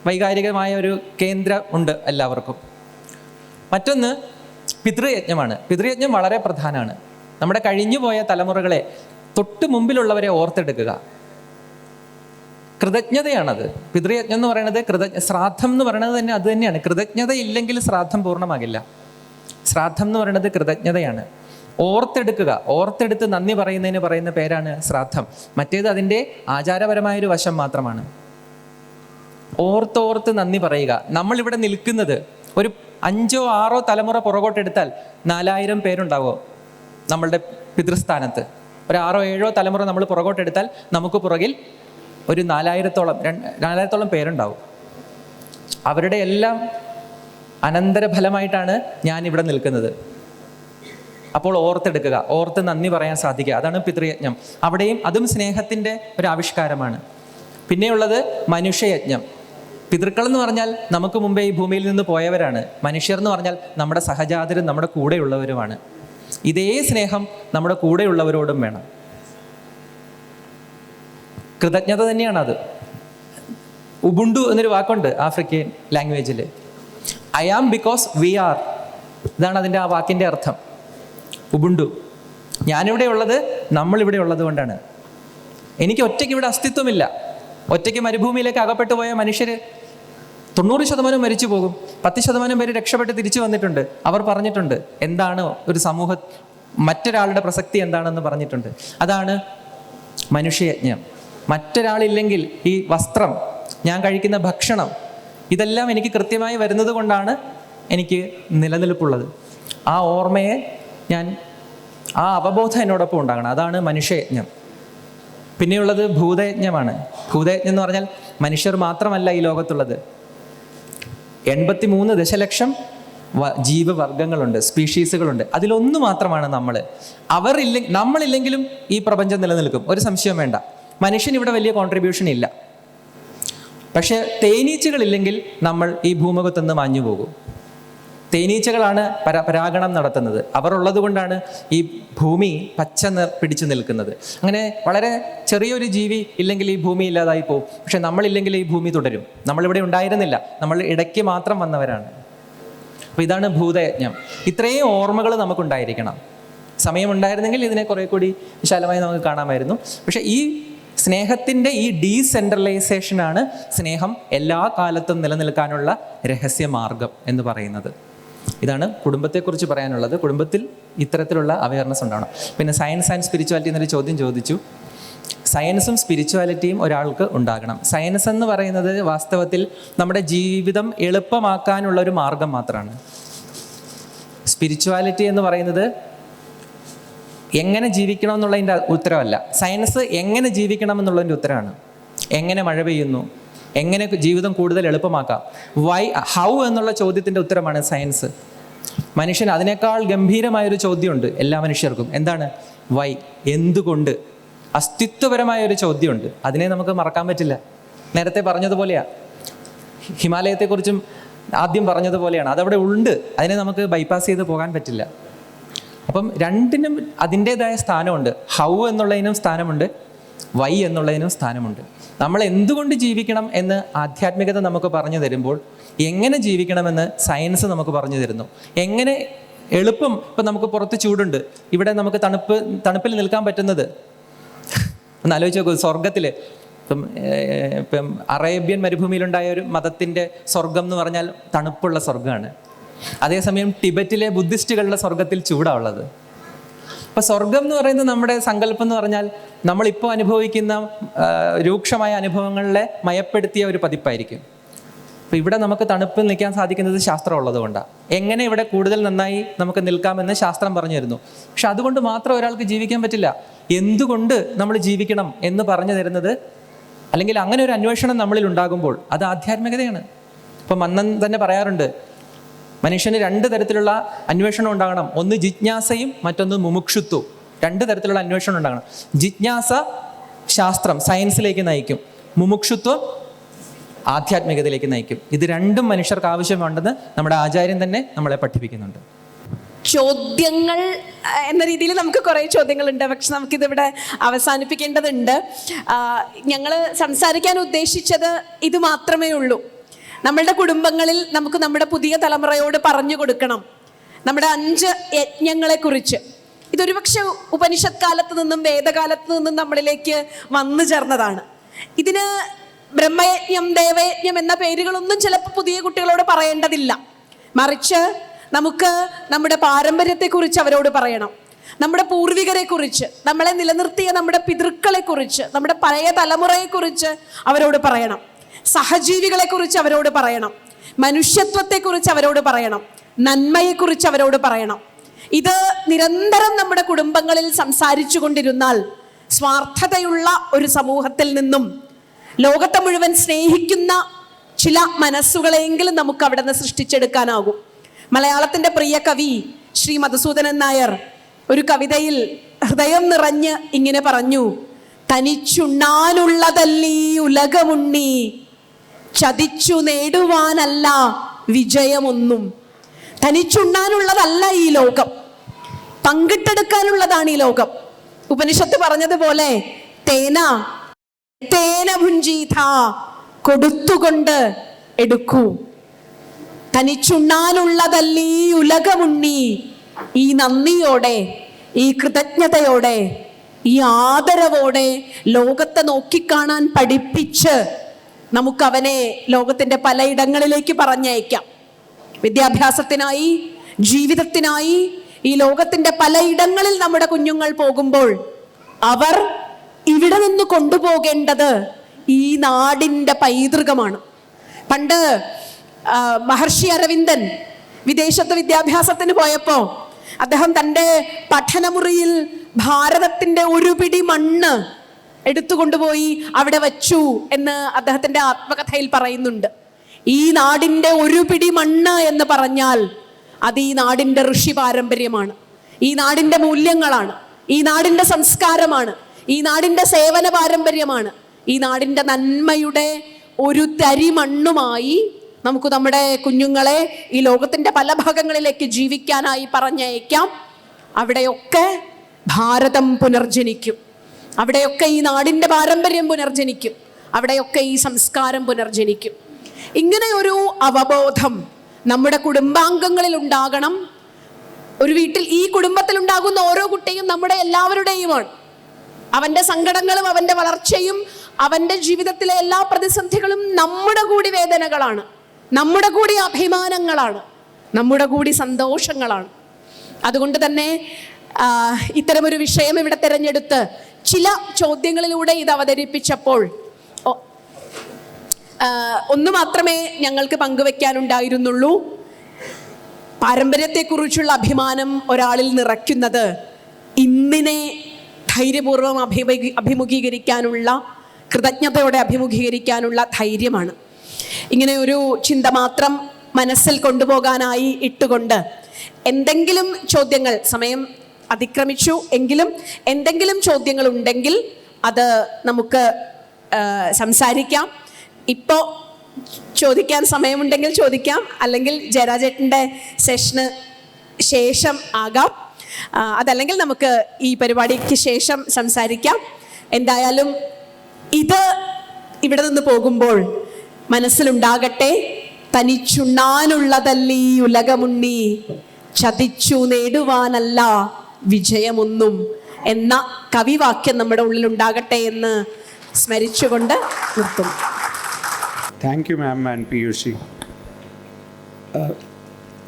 വൈകാരികമായ ഒരു കേന്ദ്രം ഉണ്ട് എല്ലാവർക്കും. മറ്റൊന്ന് പിതൃയജ്ഞമാണ്. പിതൃയജ്ഞം വളരെ പ്രധാനമാണ്. നമ്മുടെ കഴിഞ്ഞുപോയ തലമുറകളെ, തൊട്ട് മുമ്പിലുള്ളവരെ ഓർത്തെടുക്കുക. കൃതജ്ഞതയാണത്. പിതൃയജ്ഞം എന്ന് പറയുന്നത് ശ്രാദ്ധം എന്ന് പറയുന്നത് തന്നെ അത് തന്നെയാണ്. കൃതജ്ഞത ഇല്ലെങ്കിൽ ശ്രാദ്ധം പൂർണ്ണമാകില്ല. ശ്രാദ്ധം എന്ന് പറയുന്നത് കൃതജ്ഞതയാണ്. ഓർത്തെടുക്കുക, ഓർത്തെടുത്ത് നന്ദി പറയുന്നതിന് പറയുന്ന പേരാണ് ശ്രാദ്ധം. മറ്റേത് അതിൻ്റെ ആചാരപരമായൊരു വശം മാത്രമാണ്. ഓർത്തോർത്ത് നന്ദി പറയുക. നമ്മളിവിടെ നിൽക്കുന്നത് ഒരു 5 or 6 തലമുറ പുറകോട്ടെടുത്താൽ 4000 പേരുണ്ടാവോ നമ്മളുടെ പിതൃസ്ഥാനത്ത്? ഒരു 6 or 7 തലമുറ നമ്മൾ പുറകോട്ടെടുത്താൽ നമുക്ക് പുറകിൽ ഒരു 4000-ഓളം പേരുണ്ടാവും. അവരുടെ എല്ലാം അനന്തരഫലമായിട്ടാണ് ഞാനിവിടെ നിൽക്കുന്നത്. അപ്പോൾ ഓർത്തെടുക്കുക, ഓർത്ത് നന്ദി പറയാൻ സാധിക്കുക. അതാണ് പിതൃയജ്ഞം. അവിടെയും അതും സ്നേഹത്തിൻ്റെ ഒരു ആവിഷ്കാരമാണ്. പിന്നെയുള്ളത് മനുഷ്യയജ്ഞം. പിതൃക്കൾ എന്ന് പറഞ്ഞാൽ നമുക്ക് മുമ്പേ ഈ ഭൂമിയിൽ നിന്ന് പോയവരാണ്. മനുഷ്യർ എന്ന് പറഞ്ഞാൽ നമ്മുടെ സഹജാതരും നമ്മുടെ കൂടെയുള്ളവരുമാണ്. ഇതേ സ്നേഹം നമ്മുടെ കൂടെയുള്ളവരോടും വേണം. കൃതജ്ഞത തന്നെയാണത്. ഉബുണ്ടു എന്നൊരു വാക്കുണ്ട് ആഫ്രിക്കൻ ലാംഗ്വേജിൽ. I am because we are. ഇതാണ് അതിൻ്റെ ആ വാക്കിൻ്റെ അർത്ഥം. ഉബുണ്ടു, ഞാനിവിടെ ഉള്ളത് നമ്മളിവിടെ ഉള്ളത് കൊണ്ടാണ്. എനിക്ക് ഒറ്റയ്ക്ക് ഇവിടെ അസ്തിത്വമില്ല. ഒറ്റയ്ക്ക് മരുഭൂമിയിലേക്ക് അകപ്പെട്ടു പോയ മനുഷ്യർ 90% മരിച്ചു പോകും. 10% പേര് രക്ഷപ്പെട്ട് തിരിച്ചു വന്നിട്ടുണ്ട്. അവർ പറഞ്ഞിട്ടുണ്ട് എന്താണ് ഒരു മറ്റൊരാളുടെ പ്രസക്തി എന്താണെന്ന് പറഞ്ഞിട്ടുണ്ട്. അതാണ് മനുഷ്യയജ്ഞം. മറ്റൊരാളില്ലെങ്കിൽ ഈ വസ്ത്രം, ഞാൻ കഴിക്കുന്ന ഭക്ഷണം, ഇതെല്ലാം എനിക്ക് കൃത്യമായി വരുന്നത് കൊണ്ടാണ് എനിക്ക് നിലനിൽപ്പുള്ളത്. ആ ഓർമ്മയെ ആ അവബോധം എന്നോടൊപ്പം ഉണ്ടാകണം. അതാണ് മനുഷ്യയജ്ഞം. പിന്നെയുള്ളത് ഭൂതയജ്ഞമാണ്. ഭൂതയജ്ഞം എന്ന് പറഞ്ഞാൽ മനുഷ്യർ മാത്രമല്ല ഈ ലോകത്തുള്ളത്. 83 ദശലക്ഷം ജീവവർഗങ്ങളുണ്ട്, സ്പീഷീസുകളുണ്ട്. അതിലൊന്ന് മാത്രമാണ് നമ്മൾ. നമ്മളില്ലെങ്കിലും ഈ പ്രപഞ്ചം നിലനിൽക്കും, ഒരു സംശയം വേണ്ട. മനുഷ്യന് ഇവിടെ വലിയ കോൺട്രിബ്യൂഷൻ ഇല്ല. പക്ഷേ തേനീച്ചകളില്ലെങ്കിൽ നമ്മൾ ഈ ഭൂമുഖത്തുനിന്ന് മാഞ്ഞു പോകും. തേനീച്ചകളാണ് പരാഗണം നടത്തുന്നത്. അവർ ഉള്ളത് കൊണ്ടാണ് ഈ ഭൂമി പച്ച പിടിച്ചു നിൽക്കുന്നത്. അങ്ങനെ വളരെ ചെറിയൊരു ജീവി ഇല്ലെങ്കിൽ ഈ ഭൂമി ഇല്ലാതായി പോകും. പക്ഷെ നമ്മളില്ലെങ്കിൽ ഈ ഭൂമി തുടരും. നമ്മളിവിടെ ഉണ്ടായിരുന്നില്ല, നമ്മൾ ഇടയ്ക്ക് മാത്രം വന്നവരാണ്. അപ്പോൾ ഇതാണ് ഭൂതയജ്ഞം. ഇത്രയും ഓർമ്മകൾ നമുക്കുണ്ടായിരിക്കണം. സമയമുണ്ടായിരുന്നെങ്കിൽ ഇതിനെ കുറെ കൂടി വിശാലമായി നമുക്ക് കാണാമായിരുന്നു. പക്ഷെ ഈ സ്നേഹത്തിൻ്റെ ഈ ഡീസെൻട്രലൈസേഷനാണ് സ്നേഹം എല്ലാ കാലത്തും നിലനിൽക്കാനുള്ള രഹസ്യമാർഗം എന്ന് പറയുന്നത്. ഇതാണ് കുടുംബത്തെക്കുറിച്ച് പറയാനുള്ളത്. കുടുംബത്തിൽ ഇത്തരത്തിലുള്ള അവയർനെസ് ഉണ്ടാവണം. പിന്നെ സയൻസ് ആൻഡ് സ്പിരിച്വാലിറ്റി എന്നൊരു ചോദ്യം ചോദിച്ചു. സയൻസും സ്പിരിച്വാലിറ്റിയും ഒരാൾക്ക് ഉണ്ടാകണം. സയൻസ് എന്ന് പറയുന്നത് വാസ്തവത്തിൽ നമ്മുടെ ജീവിതം എളുപ്പമാക്കാനുള്ള ഒരു മാർഗം മാത്രമാണ്. സ്പിരിച്വാലിറ്റി എന്ന് പറയുന്നത് എങ്ങനെ ജീവിക്കണം എന്നുള്ളതിൻ്റെ ഉത്തരവല്ല. സയൻസ് എങ്ങനെ ജീവിക്കണം എന്നുള്ളതിൻ്റെ ഉത്തരമാണ്. എങ്ങനെ മഴ പെയ്യുന്നു, എങ്ങനെ ജീവിതം കൂടുതൽ എളുപ്പമാക്കാം, ഹൗ എന്നുള്ള ചോദ്യത്തിൻ്റെ ഉത്തരമാണ് സയൻസ്. മനുഷ്യൻ അതിനേക്കാൾ ഗംഭീരമായൊരു ചോദ്യമുണ്ട് എല്ലാ മനുഷ്യർക്കും. എന്താണ്? വൈ, എന്തുകൊണ്ട്? അസ്തിത്വപരമായൊരു ചോദ്യമുണ്ട്. അതിനെ നമുക്ക് മറക്കാൻ പറ്റില്ല. നേരത്തെ പറഞ്ഞതുപോലെയാണ്, ഹിമാലയത്തെക്കുറിച്ചും ആദ്യം പറഞ്ഞതുപോലെയാണ്. അതവിടെ ഉണ്ട്, അതിനെ നമുക്ക് ബൈപ്പാസ് ചെയ്ത് പോകാൻ പറ്റില്ല. അപ്പം രണ്ടിനും അതിൻ്റേതായ സ്ഥാനമുണ്ട്. ഹൗ എന്നുള്ളതിനും സ്ഥാനമുണ്ട്, വൈ എന്നുള്ളതിനും സ്ഥാനമുണ്ട്. നമ്മൾ എന്തുകൊണ്ട് ജീവിക്കണം എന്ന് ആധ്യാത്മികത നമുക്ക് പറഞ്ഞു തരുമ്പോൾ എങ്ങനെ ജീവിക്കണമെന്ന് സയൻസ് നമുക്ക് പറഞ്ഞു തരുന്നു. എങ്ങനെ എളുപ്പം, ഇപ്പം നമുക്ക് പുറത്ത് ചൂടുണ്ട്, ഇവിടെ നമുക്ക് തണുപ്പിൽ നിൽക്കാൻ പറ്റുന്നത് ഒന്ന് ആലോചിച്ച് നോക്കൂ. സ്വർഗത്തിൽ ഇപ്പം അറേബ്യൻ മരുഭൂമിയിലുണ്ടായ ഒരു മതത്തിൻ്റെ സ്വർഗം എന്ന് പറഞ്ഞാൽ തണുപ്പുള്ള സ്വർഗമാണ്. അതേസമയം ടിബറ്റിലെ ബുദ്ധിസ്റ്റുകളുടെ സ്വർഗത്തിൽ ചൂടാണ് ഉള്ളത്. അപ്പോൾ സ്വർഗം എന്ന് പറയുന്നത് നമ്മുടെ സങ്കല്പം എന്ന് പറഞ്ഞാൽ നമ്മളിപ്പോൾ അനുഭവിക്കുന്ന രൂക്ഷമായ അനുഭവങ്ങളിലെ മയപ്പെടുത്തിയ ഒരു പതിപ്പായിരിക്കും. അപ്പോൾ ഇവിടെ നമുക്ക് തണുപ്പിൽ നിൽക്കാൻ സാധിക്കുന്നത് ശാസ്ത്രം ഉള്ളത് കൊണ്ടാണ്. എങ്ങനെ ഇവിടെ കൂടുതൽ നന്നായി നമുക്ക് നിൽക്കാമെന്ന് ശാസ്ത്രം പറഞ്ഞു തരുന്നു. പക്ഷെ അതുകൊണ്ട് മാത്രം ഒരാൾക്ക് ജീവിക്കാൻ പറ്റില്ല. എന്തുകൊണ്ട് നമ്മൾ ജീവിക്കണം എന്ന് പറഞ്ഞു തരുന്നത്, അല്ലെങ്കിൽ അങ്ങനെ ഒരു അന്വേഷണം നമ്മളിൽ ഉണ്ടാകുമ്പോൾ അത് ആധ്യാത്മികതയാണ്. ഇപ്പം മന്നൻ തന്നെ പറയാറുണ്ട്, മനുഷ്യന് 2 തരത്തിലുള്ള അന്വേഷണം ഉണ്ടാകണം. ഒന്ന് ജിജ്ഞാസയും മറ്റൊന്ന് മുമുക്ഷുത്വവും. 2 തരത്തിലുള്ള അന്വേഷണം ഉണ്ടാകണം. ജിജ്ഞാസ ശാസ്ത്രം, സയൻസിലേക്ക് നയിക്കും. മുമുക്ഷുത്വം ആധ്യാത്മികതയിലേക്ക് നയിക്കും. ഇത് രണ്ടും മനുഷ്യർക്ക് ആവശ്യമുണ്ടെന്ന് നമ്മുടെ ആചാര്യൻ തന്നെ നമ്മളെ പഠിപ്പിക്കുന്നുണ്ട്. ചോദ്യങ്ങൾ എന്ന രീതിയിൽ നമുക്ക് കുറേ ചോദ്യങ്ങളുണ്ട്, പക്ഷെ നമുക്കിതിവിടെ അവസാനിപ്പിക്കേണ്ടതുണ്ട്. ഞങ്ങൾ സംസാരിക്കാൻ ഉദ്ദേശിച്ചത് ഇത് മാത്രമേ ഉള്ളൂ. നമ്മളുടെ കുടുംബങ്ങളിൽ നമുക്ക് നമ്മുടെ പുതിയ തലമുറയോട് പറഞ്ഞു കൊടുക്കണം നമ്മുടെ 5 യജ്ഞങ്ങളെക്കുറിച്ച്. ഇതൊരുപക്ഷെ ഉപനിഷത്ത് കാലത്ത് നിന്നും വേദകാലത്ത് നിന്നും നമ്മളിലേക്ക് വന്നു ചേർന്നതാണ്. ഇതിന് ബ്രഹ്മയജ്ഞം, ദേവയജ്ഞം എന്ന പേരുകളൊന്നും ചിലപ്പോൾ പുതിയ കുട്ടികളോട് പറയേണ്ടതില്ല. മറിച്ച് നമുക്ക് നമ്മുടെ പാരമ്പര്യത്തെക്കുറിച്ച് അവരോട് പറയണം, നമ്മുടെ പൂർവികരെക്കുറിച്ച്, നമ്മളെ നിലനിർത്തിയ നമ്മുടെ പിതൃക്കളെക്കുറിച്ച്, നമ്മുടെ പഴയ തലമുറയെക്കുറിച്ച് അവരോട് പറയണം, സഹജീവികളെക്കുറിച്ച് അവരോട് പറയണം, മനുഷ്യത്വത്തെക്കുറിച്ച് അവരോട് പറയണം, നന്മയെക്കുറിച്ച് അവരോട് പറയണം. ഇത് നിരന്തരം നമ്മുടെ കുടുംബങ്ങളിൽ സംസാരിച്ചു കൊണ്ടിരുന്നാൽ സ്വാർത്ഥതയുള്ള ഒരു സമൂഹത്തിൽ നിന്നും ലോകത്തെ മുഴുവൻ സ്നേഹിക്കുന്ന ചില മനസ്സുകളെങ്കിലും നമുക്ക് അവിടെ നിന്ന് സൃഷ്ടിച്ചെടുക്കാനാകും. മലയാളത്തിൻ്റെ പ്രിയ കവി ശ്രീ മധുസൂദനൻ നായർ ഒരു കവിതയിൽ ഹൃദയം നിറഞ്ഞ് ഇങ്ങനെ പറഞ്ഞു: തനിച്ചുണ്ണാനുള്ളതല്ലീ ഉലകമുണ്ണി, ചതിച്ചു നേടുവാനല്ല വിജയമൊന്നും. തനിച്ചുണ്ണാനുള്ളതല്ല ഈ ലോകം, പങ്കിട്ടെടുക്കാനുള്ളതാണ് ഈ ലോകം. ഉപനിഷത്ത് പറഞ്ഞതുപോലെ തേന ഭുഞ്ചീഥ, കൊടുത്തുകൊണ്ട് എടുക്കൂ. തനിച്ചുണ്ണാനുള്ളതല്ലീ ഉലകമുണ്ണി. ഈ നന്ദിയോടെ, ഈ കൃതജ്ഞതയോടെ, ഈ ആദരവോടെ ലോകത്തെ നോക്കിക്കാണാൻ പഠിപ്പിച്ച് നമുക്കവനെ ലോകത്തിൻ്റെ പലയിടങ്ങളിലേക്ക് പറഞ്ഞയക്കാം. വിദ്യാഭ്യാസത്തിനായി, ജീവിതത്തിനായി ഈ ലോകത്തിൻ്റെ പലയിടങ്ങളിൽ നമ്മുടെ കുഞ്ഞുങ്ങൾ പോകുമ്പോൾ അവർ ഇവിടെ നിന്ന് കൊണ്ടുപോകേണ്ടത് ഈ നാടിൻ്റെ പൈതൃകമാണ്. പണ്ട് മഹർഷി അരവിന്ദൻ വിദേശത്ത് വിദ്യാഭ്യാസത്തിന് പോയപ്പോൾ അദ്ദേഹം തൻ്റെ പഠനമുറിയിൽ ഭാരതത്തിൻ്റെ ഒരു പിടി മണ്ണ് എടുത്തുകൊണ്ടുപോയി അവിടെ വച്ചു എന്ന് അദ്ദേഹത്തിൻ്റെ ആത്മകഥയിൽ പറയുന്നുണ്ട്. ഈ നാടിൻ്റെ ഒരു പിടി മണ്ണ് എന്ന് പറഞ്ഞാൽ അത് ഈ നാടിൻ്റെ ഋഷി പാരമ്പര്യമാണ്, ഈ നാടിൻ്റെ മൂല്യങ്ങളാണ്, ഈ നാടിൻ്റെ സംസ്കാരമാണ്, ഈ നാടിൻ്റെ സേവന പാരമ്പര്യമാണ്. ഈ നാടിൻ്റെ നന്മയുടെ ഒരു തരി മണ്ണുമായി നമുക്ക് നമ്മുടെ കുഞ്ഞുങ്ങളെ ഈ ലോകത്തിൻ്റെ പല ഭാഗങ്ങളിലേക്ക് ജീവിക്കാനായി പറഞ്ഞയക്കാം. അവിടെയൊക്കെ ഭാരതം പുനർജനിക്കും, അവിടെയൊക്കെ ഈ നാടിൻ്റെ പാരമ്പര്യം പുനർജനിക്കും, അവിടെയൊക്കെ ഈ സംസ്കാരം പുനർജനിക്കും. ഇങ്ങനെ ഒരു അവബോധം നമ്മുടെ കുടുംബാംഗങ്ങളിൽ ഉണ്ടാകണം. ഒരു വീട്ടിൽ, ഈ കുടുംബത്തിൽ ഉണ്ടാകുന്ന ഓരോ കുട്ടിയും നമ്മുടെ എല്ലാവരുടെയുമാണ്. അവൻ്റെ സങ്കടങ്ങളും അവൻ്റെ വളർച്ചയും അവൻ്റെ ജീവിതത്തിലെ എല്ലാ പ്രതിസന്ധികളും നമ്മുടെ കൂടി വേദനകളാണ്, നമ്മുടെ കൂടി അഭിമാനങ്ങളാണ്, നമ്മുടെ കൂടി സന്തോഷങ്ങളാണ്. അതുകൊണ്ട് തന്നെ ഇത്തരമൊരു വിഷയം ഇവിടെ തിരഞ്ഞെടുത്ത് ചില ചോദ്യങ്ങളിലൂടെ ഇത് അവതരിപ്പിച്ചപ്പോൾ ഒന്ന് മാത്രമേ ഞങ്ങൾക്ക് പങ്കുവെക്കാനുണ്ടായിരുന്നുള്ളൂ. പാരമ്പര്യത്തെക്കുറിച്ചുള്ള അഭിമാനം ഒരാളിൽ നിറയ്ക്കുന്നത് ഇന്നിനെ ധൈര്യപൂർവ്വം അഭിമുഖീകരിക്കാനുള്ള, കൃതജ്ഞതയോടെ അഭിമുഖീകരിക്കാനുള്ള ധൈര്യമാണ്. ഇങ്ങനെ ഒരു ചിന്ത മാത്രം മനസ്സിൽ കൊണ്ടുപോകാനായി ഇട്ടുകൊണ്ട് എന്തെങ്കിലും ചോദ്യങ്ങൾ, സമയം അതിക്രമിച്ചു എങ്കിലും എന്തെങ്കിലും ചോദ്യങ്ങൾ ഉണ്ടെങ്കിൽ അത് നമുക്ക് സംസാരിക്കാം. ഇപ്പോൾ ചോദിക്കാൻ സമയമുണ്ടെങ്കിൽ ചോദിക്കാം, അല്ലെങ്കിൽ ജയരാജേട്ടൻ്റെ സെഷന് ശേഷം ആകാം, അതല്ലെങ്കിൽ നമുക്ക് ഈ പരിപാടിക്ക് ശേഷം സംസാരിക്കാം. എന്തായാലും ഇത് ഇവിടെ നിന്ന് പോകുമ്പോൾ മനസ്സിലുണ്ടാകട്ടെ, തനിച്ചുണ്ണാനുള്ളതല്ലീ ഉലകമുണ്ണി, ചതിച്ചു നേടുവാനല്ല വിജയമൊന്നും എന്ന കവിവാക്യം നമ്മുടെ ഉള്ളിലുണ്ടാകട്ടെ എന്ന് സ്മരിച്ചുകൊണ്ട് നിർത്തുന്നു. Thank you ma'am and Piyush.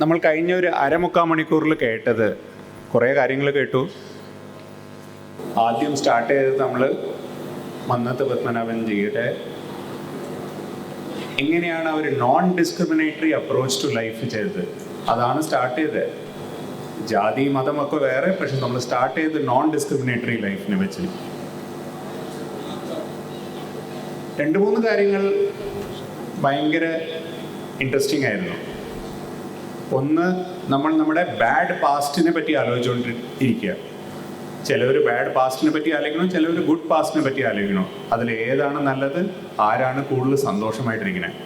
നമ്മൾ കഴിഞ്ഞ ഒരു അരമുക്കാൽ മണിക്കൂറിൽ കേട്ടത് കുറേ കാര്യങ്ങൾ കേട്ടു. ആദ്യം സ്റ്റാർട്ട് ചെയ്തത് നമ്മൾ മന്നത്ത് പത്മനാഭൻജിയുടെ എങ്ങനെയാണ് അവർ non discriminatory approach to life ചെയ്തത്, അതാണ് സ്റ്റാർട്ട് ചെയ്തത്. ജാതി മതമൊക്കെ വേറെ, പക്ഷെ നമ്മൾ സ്റ്റാർട്ട് ചെയ്ത് നോൺ ഡിസ്ക്രിമിനേറ്ററി ലൈഫിനെ വെച്ച് 2-3 കാര്യങ്ങൾ ഭയങ്കര ഇൻട്രസ്റ്റിംഗ് ആയിരുന്നു. ഒന്ന്, നമ്മൾ നമ്മുടെ ബാഡ് പാസ്റ്റിനെ പറ്റി ആലോചിച്ചുകൊണ്ടിരിക്കുക. ചിലവർ ബാഡ് പാസ്റ്റിനെ പറ്റി ആലോചിക്കണം, ചിലവർ ഗുഡ് പാസ്റ്റിനെ പറ്റി ആലോചിക്കണം. അതിൽ ഏതാണ് നല്ലത്, ആരാണ് കൂടുതൽ സന്തോഷമായിട്ടിരിക്കുന്നത്.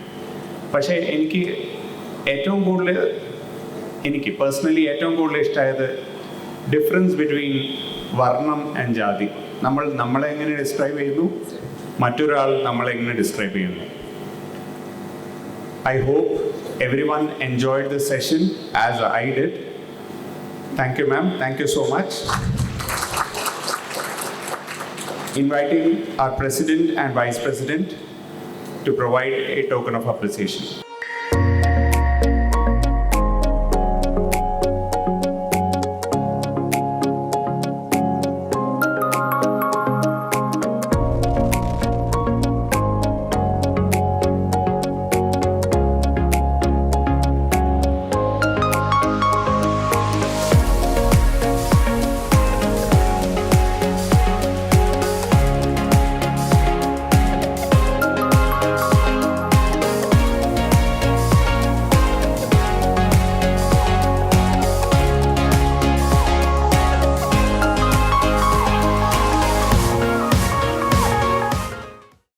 പക്ഷേ എനിക്ക് പേഴ്സണലി ഏറ്റവും കൂടുതൽ ഇഷ്ടമായത് ഡിഫറൻസ് ബിറ്റ്വീൻ വർണ്ണം ആൻഡ് ജാതി. നമ്മളെ എങ്ങനെ ഡിസ്ക്രൈബ് ചെയ്യുന്നു, മറ്റൊരാൾ നമ്മളെ എങ്ങനെ ഡിസ്ക്രൈബ് ചെയ്യുന്നു. I hope everyone enjoyed this session as I did. Thank you, ma'am. Thank you so much. Inviting our President and Vice President to provide a token of appreciation.